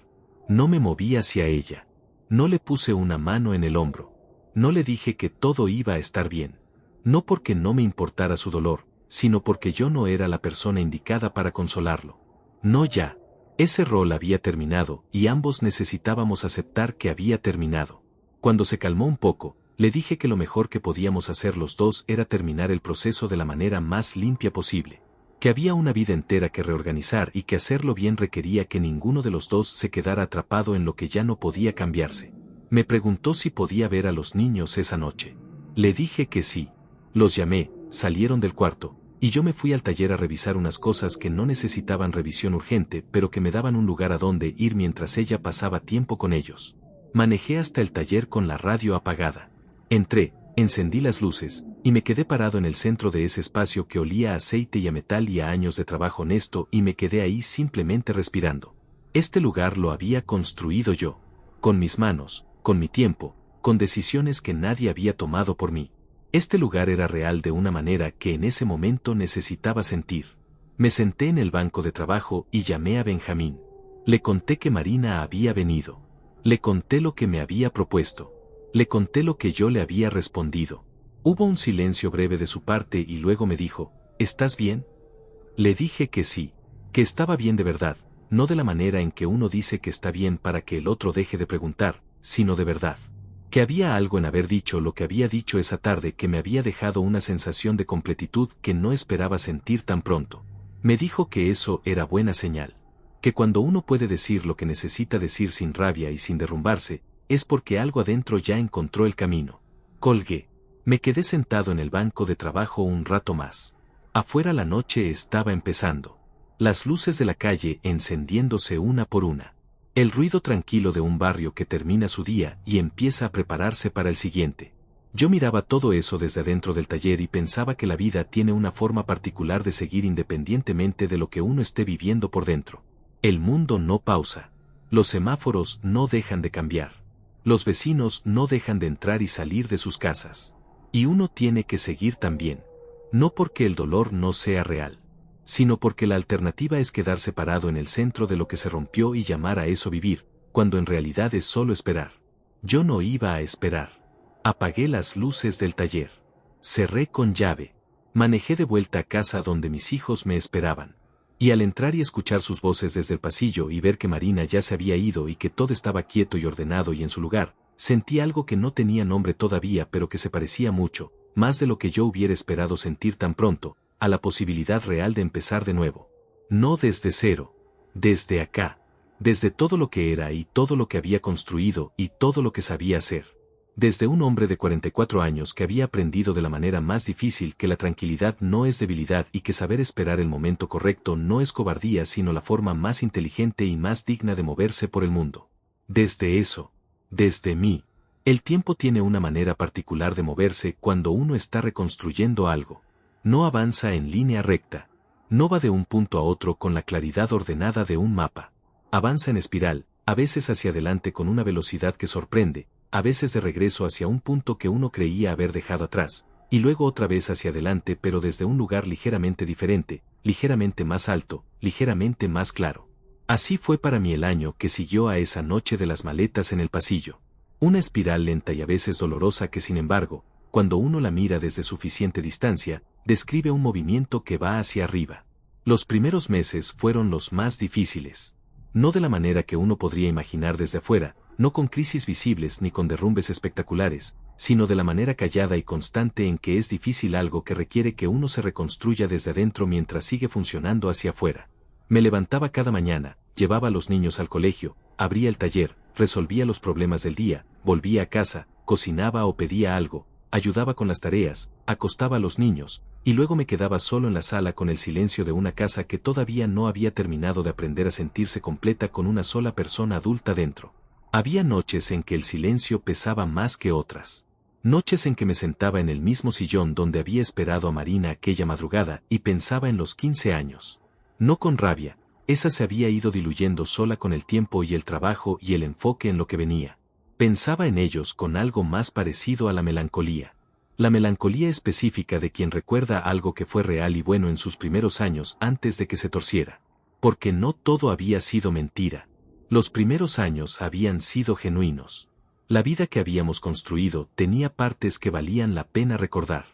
No me moví hacia ella. No le puse una mano en el hombro. No le dije que todo iba a estar bien. No porque no me importara su dolor, sino porque yo no era la persona indicada para consolarlo. No ya. Ese rol había terminado y ambos necesitábamos aceptar que había terminado. Cuando se calmó un poco, le dije que lo mejor que podíamos hacer los dos era terminar el proceso de la manera más limpia posible. Que había una vida entera que reorganizar y que hacerlo bien requería que ninguno de los dos se quedara atrapado en lo que ya no podía cambiarse. Me preguntó si podía ver a los niños esa noche. Le dije que sí. Los llamé, salieron del cuarto, y yo me fui al taller a revisar unas cosas que no necesitaban revisión urgente pero que me daban un lugar a donde ir mientras ella pasaba tiempo con ellos. Manejé hasta el taller con la radio apagada. Entré, encendí las luces, y me quedé parado en el centro de ese espacio que olía a aceite y a metal y a años de trabajo honesto y me quedé ahí simplemente respirando. Este lugar lo había construido yo. Con mis manos, con mi tiempo, con decisiones que nadie había tomado por mí. Este lugar era real de una manera que en ese momento necesitaba sentir. Me senté en el banco de trabajo y llamé a Benjamín. Le conté que Marina había venido. Le conté lo que me había propuesto. Le conté lo que yo le había respondido. Hubo un silencio breve de su parte y luego me dijo, ¿estás bien? Le dije que sí, que estaba bien de verdad, no de la manera en que uno dice que está bien para que el otro deje de preguntar, sino de verdad. Que había algo en haber dicho lo que había dicho esa tarde que me había dejado una sensación de completitud que no esperaba sentir tan pronto. Me dijo que eso era buena señal. Que cuando uno puede decir lo que necesita decir sin rabia y sin derrumbarse, es porque algo adentro ya encontró el camino. Colgué. Me quedé sentado en el banco de trabajo un rato más. Afuera la noche estaba empezando. Las luces de la calle encendiéndose una por una. El ruido tranquilo de un barrio que termina su día y empieza a prepararse para el siguiente. Yo miraba todo eso desde adentro del taller y pensaba que la vida tiene una forma particular de seguir independientemente de lo que uno esté viviendo por dentro. El mundo no pausa. Los semáforos no dejan de cambiar. Los vecinos no dejan de entrar y salir de sus casas. Y uno tiene que seguir también. No porque el dolor no sea real, sino porque la alternativa es quedarse parado en el centro de lo que se rompió y llamar a eso vivir, cuando en realidad es solo esperar. Yo no iba a esperar. Apagué las luces del taller. Cerré con llave. Manejé de vuelta a casa donde mis hijos me esperaban. Y al entrar y escuchar sus voces desde el pasillo y ver que Marina ya se había ido y que todo estaba quieto y ordenado y en su lugar, sentí algo que no tenía nombre todavía pero que se parecía mucho, más de lo que yo hubiera esperado sentir tan pronto, a la posibilidad real de empezar de nuevo. No desde cero, desde acá, desde todo lo que era y todo lo que había construido y todo lo que sabía hacer. Desde un hombre de 44 años que había aprendido de la manera más difícil que la tranquilidad no es debilidad y que saber esperar el momento correcto no es cobardía sino la forma más inteligente y más digna de moverse por el mundo. Desde eso, desde mí, el tiempo tiene una manera particular de moverse cuando uno está reconstruyendo algo. No avanza en línea recta. No va de un punto a otro con la claridad ordenada de un mapa. Avanza en espiral, a veces hacia adelante con una velocidad que sorprende, a veces de regreso hacia un punto que uno creía haber dejado atrás, y luego otra vez hacia adelante pero desde un lugar ligeramente diferente, ligeramente más alto, ligeramente más claro. Así fue para mí el año que siguió a esa noche de las maletas en el pasillo. Una espiral lenta y a veces dolorosa que sin embargo, cuando uno la mira desde suficiente distancia, describe un movimiento que va hacia arriba. Los primeros meses fueron los más difíciles. No de la manera que uno podría imaginar desde afuera, no con crisis visibles ni con derrumbes espectaculares, sino de la manera callada y constante en que es difícil algo que requiere que uno se reconstruya desde adentro mientras sigue funcionando hacia afuera. Me levantaba cada mañana, llevaba a los niños al colegio, abría el taller, resolvía los problemas del día, volvía a casa, cocinaba o pedía algo, ayudaba con las tareas, acostaba a los niños, y luego me quedaba solo en la sala con el silencio de una casa que todavía no había terminado de aprender a sentirse completa con una sola persona adulta dentro. Había noches en que el silencio pesaba más que otras. Noches en que me sentaba en el mismo sillón donde había esperado a Marina aquella madrugada y pensaba en los 15 años. No con rabia, esa se había ido diluyendo sola con el tiempo y el trabajo y el enfoque en lo que venía. Pensaba en ellos con algo más parecido a la melancolía. La melancolía específica de quien recuerda algo que fue real y bueno en sus primeros años antes de que se torciera. Porque no todo había sido mentira. Los primeros años habían sido genuinos. La vida que habíamos construido tenía partes que valían la pena recordar.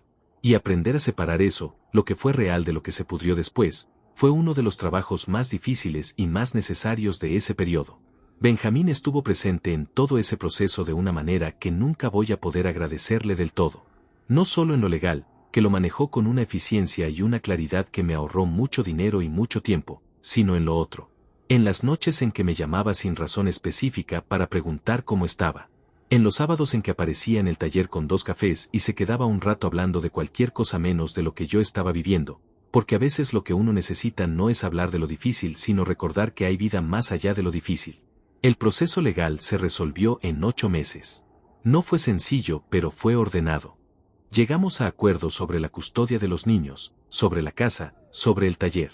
Y aprender a separar eso, lo que fue real de lo que se pudrió después, fue uno de los trabajos más difíciles y más necesarios de ese periodo. Benjamín estuvo presente en todo ese proceso de una manera que nunca voy a poder agradecerle del todo. No solo en lo legal, que lo manejó con una eficiencia y una claridad que me ahorró mucho dinero y mucho tiempo, sino en lo otro. En las noches en que me llamaba sin razón específica para preguntar cómo estaba. En los sábados en que aparecía en el taller con 2 cafés y se quedaba un rato hablando de cualquier cosa menos de lo que yo estaba viviendo, porque a veces lo que uno necesita no es hablar de lo difícil sino recordar que hay vida más allá de lo difícil. El proceso legal se resolvió en 8 meses. No fue sencillo pero fue ordenado. Llegamos a acuerdos sobre la custodia de los niños, sobre la casa, sobre el taller.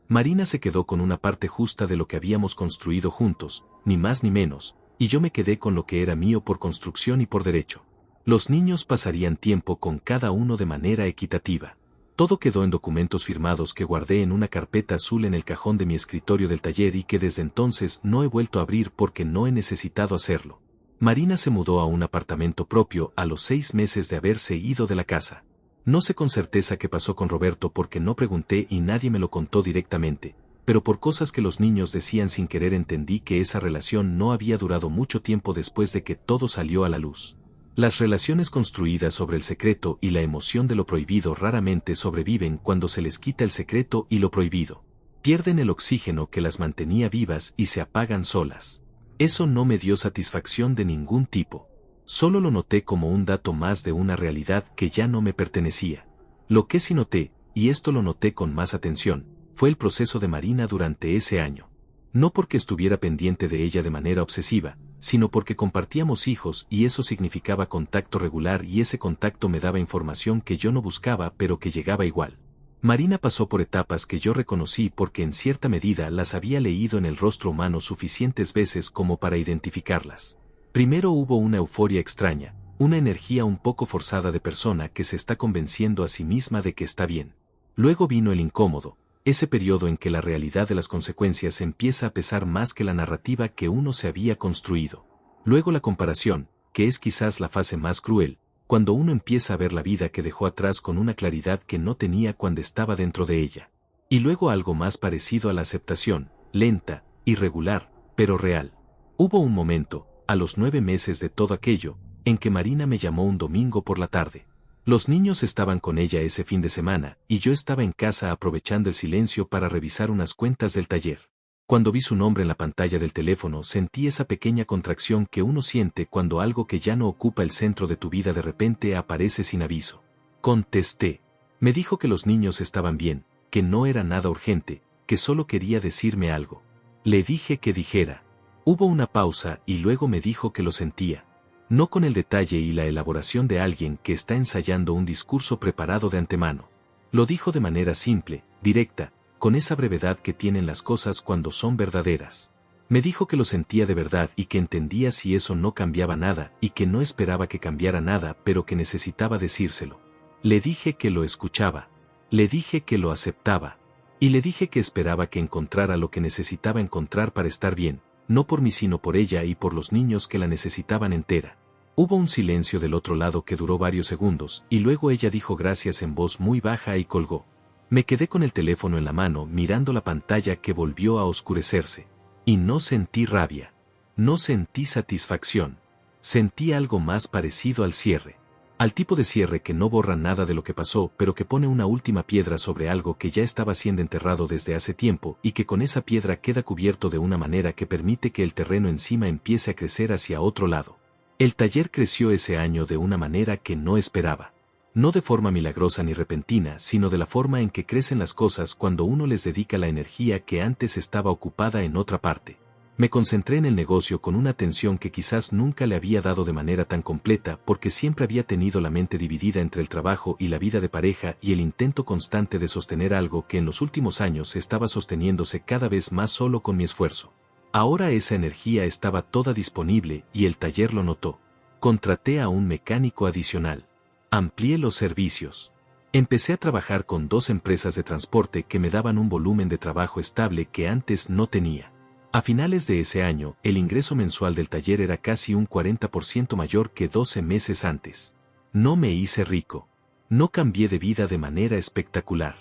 Marina se quedó con una parte justa de lo que habíamos construido juntos, ni más ni menos, y yo me quedé con lo que era mío por construcción y por derecho. Los niños pasarían tiempo con cada uno de manera equitativa. Todo quedó en documentos firmados que guardé en una carpeta azul en el cajón de mi escritorio del taller y que desde entonces no he vuelto a abrir porque no he necesitado hacerlo. Marina se mudó a un apartamento propio a los 6 meses de haberse ido de la casa. No sé con certeza qué pasó con Roberto porque no pregunté y nadie me lo contó directamente, pero por cosas que los niños decían sin querer entendí que esa relación no había durado mucho tiempo después de que todo salió a la luz. Las relaciones construidas sobre el secreto y la emoción de lo prohibido raramente sobreviven cuando se les quita el secreto y lo prohibido. Pierden el oxígeno que las mantenía vivas y se apagan solas. Eso no me dio satisfacción de ningún tipo. Solo lo noté como un dato más de una realidad que ya no me pertenecía. Lo que sí noté, y esto lo noté con más atención, fue el proceso de Marina durante ese año. No porque estuviera pendiente de ella de manera obsesiva, sino porque compartíamos hijos y eso significaba contacto regular y ese contacto me daba información que yo no buscaba pero que llegaba igual. Marina pasó por etapas que yo reconocí porque en cierta medida las había leído en el rostro humano suficientes veces como para identificarlas. Primero hubo una euforia extraña, una energía un poco forzada de persona que se está convenciendo a sí misma de que está bien. Luego vino el incómodo, ese periodo en que la realidad de las consecuencias empieza a pesar más que la narrativa que uno se había construido. Luego la comparación, que es quizás la fase más cruel, cuando uno empieza a ver la vida que dejó atrás con una claridad que no tenía cuando estaba dentro de ella. Y luego algo más parecido a la aceptación, lenta, irregular, pero real. Hubo un momento, a los 9 meses de todo aquello, en que Marina me llamó un domingo por la tarde. Los niños estaban con ella ese fin de semana, y yo estaba en casa aprovechando el silencio para revisar unas cuentas del taller. Cuando vi su nombre en la pantalla del teléfono sentí esa pequeña contracción que uno siente cuando algo que ya no ocupa el centro de tu vida de repente aparece sin aviso. Contesté. Me dijo que los niños estaban bien, que no era nada urgente, que solo quería decirme algo. Le dije que dijera. Hubo una pausa y luego me dijo que lo sentía. No con el detalle y la elaboración de alguien que está ensayando un discurso preparado de antemano. Lo dijo de manera simple, directa, con esa brevedad que tienen las cosas cuando son verdaderas. Me dijo que lo sentía de verdad y que entendía si eso no cambiaba nada y que no esperaba que cambiara nada pero que necesitaba decírselo. Le dije que lo escuchaba. Le dije que lo aceptaba. Y le dije que esperaba que encontrara lo que necesitaba encontrar para estar bien, no por mí sino por ella y por los niños que la necesitaban entera. Hubo un silencio del otro lado que duró varios segundos y luego ella dijo gracias en voz muy baja y colgó. Me quedé con el teléfono en la mano mirando la pantalla que volvió a oscurecerse. Y no sentí rabia. No sentí satisfacción. Sentí algo más parecido al cierre. Al tipo de cierre que no borra nada de lo que pasó pero que pone una última piedra sobre algo que ya estaba siendo enterrado desde hace tiempo y que con esa piedra queda cubierto de una manera que permite que el terreno encima empiece a crecer hacia otro lado. El taller creció ese año de una manera que no esperaba. No de forma milagrosa ni repentina, sino de la forma en que crecen las cosas cuando uno les dedica la energía que antes estaba ocupada en otra parte. Me concentré en el negocio con una atención que quizás nunca le había dado de manera tan completa porque siempre había tenido la mente dividida entre el trabajo y la vida de pareja y el intento constante de sostener algo que en los últimos años estaba sosteniéndose cada vez más solo con mi esfuerzo. Ahora esa energía estaba toda disponible y el taller lo notó. Contraté a un mecánico adicional. Amplié los servicios. Empecé a trabajar con 2 empresas de transporte que me daban un volumen de trabajo estable que antes no tenía. A finales de ese año, el ingreso mensual del taller era casi un 40% mayor que 12 meses antes. No me hice rico. No cambié de vida de manera espectacular.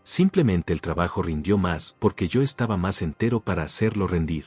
Simplemente el trabajo rindió más porque yo estaba más entero para hacerlo rendir.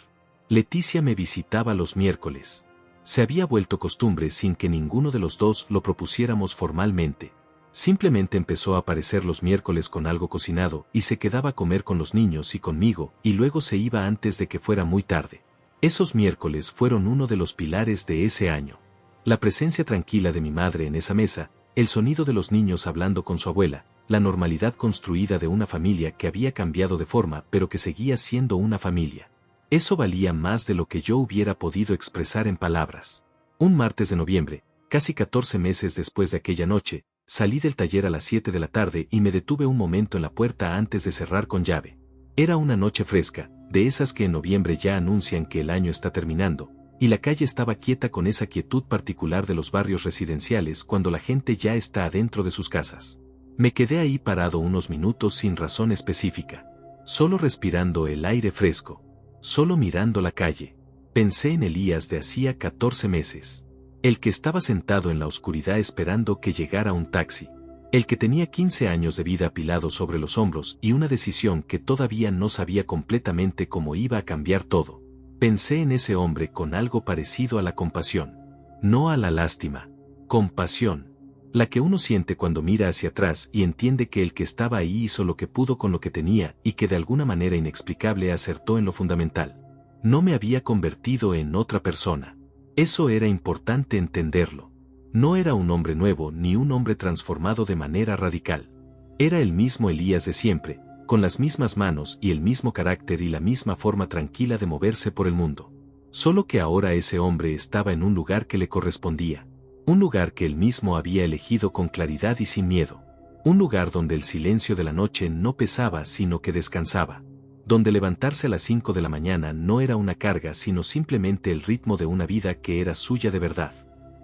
Leticia me visitaba los miércoles. Se había vuelto costumbre sin que ninguno de los dos lo propusiéramos formalmente. Simplemente empezó a aparecer los miércoles con algo cocinado y se quedaba a comer con los niños y conmigo y luego se iba antes de que fuera muy tarde. Esos miércoles fueron uno de los pilares de ese año. La presencia tranquila de mi madre en esa mesa, el sonido de los niños hablando con su abuela, la normalidad construida de una familia que había cambiado de forma pero que seguía siendo una familia. Eso valía más de lo que yo hubiera podido expresar en palabras. Un martes de noviembre, casi 14 meses después de aquella noche, Salí del taller a las 7 de la tarde y me detuve un momento en la puerta antes de cerrar con llave. Era una noche fresca, de esas que en noviembre ya anuncian que el año está terminando, y la calle estaba quieta con esa quietud particular de los barrios residenciales cuando la gente ya está adentro de sus casas. Me quedé ahí parado unos minutos sin razón específica, solo respirando el aire fresco, solo mirando la calle. Pensé en Elías de hacía 14 meses. El que estaba sentado en la oscuridad esperando que llegara un taxi. El que tenía 15 años de vida apilados sobre los hombros y una decisión que todavía no sabía completamente cómo iba a cambiar todo. Pensé en ese hombre con algo parecido a la compasión. No a la lástima. Compasión. La que uno siente cuando mira hacia atrás y entiende que el que estaba ahí hizo lo que pudo con lo que tenía y que de alguna manera inexplicable acertó en lo fundamental. No me había convertido en otra persona. Eso era importante entenderlo. No era un hombre nuevo ni un hombre transformado de manera radical. Era el mismo Elías de siempre, con las mismas manos y el mismo carácter y la misma forma tranquila de moverse por el mundo. Solo que ahora ese hombre estaba en un lugar que le correspondía. Un lugar que él mismo había elegido con claridad y sin miedo. Un lugar donde el silencio de la noche no pesaba sino que descansaba. Donde levantarse a las 5 de la mañana no era una carga sino simplemente el ritmo de una vida que era suya de verdad.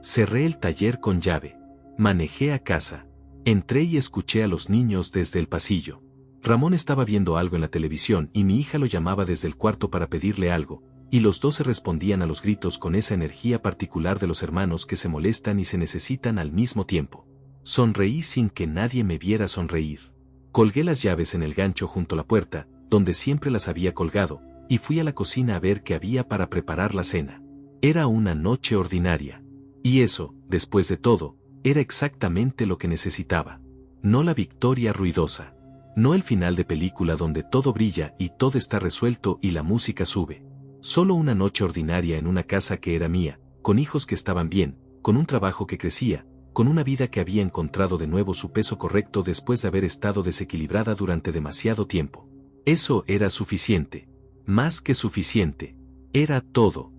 Cerré el taller con llave. Manejé a casa. Entré y escuché a los niños desde el pasillo. Ramón estaba viendo algo en la televisión y mi hija lo llamaba desde el cuarto para pedirle algo, y los dos se respondían a los gritos con esa energía particular de los hermanos que se molestan y se necesitan al mismo tiempo. Sonreí sin que nadie me viera sonreír. Colgué las llaves en el gancho junto a la puerta, donde siempre las había colgado, y fui a la cocina a ver qué había para preparar la cena. Era una noche ordinaria. Y eso, después de todo, era exactamente lo que necesitaba. No la victoria ruidosa. No el final de película donde todo brilla y todo está resuelto y la música sube. Solo una noche ordinaria en una casa que era mía, con hijos que estaban bien, con un trabajo que crecía, con una vida que había encontrado de nuevo su peso correcto después de haber estado desequilibrada durante demasiado tiempo. Eso era suficiente. Más que suficiente. Era todo.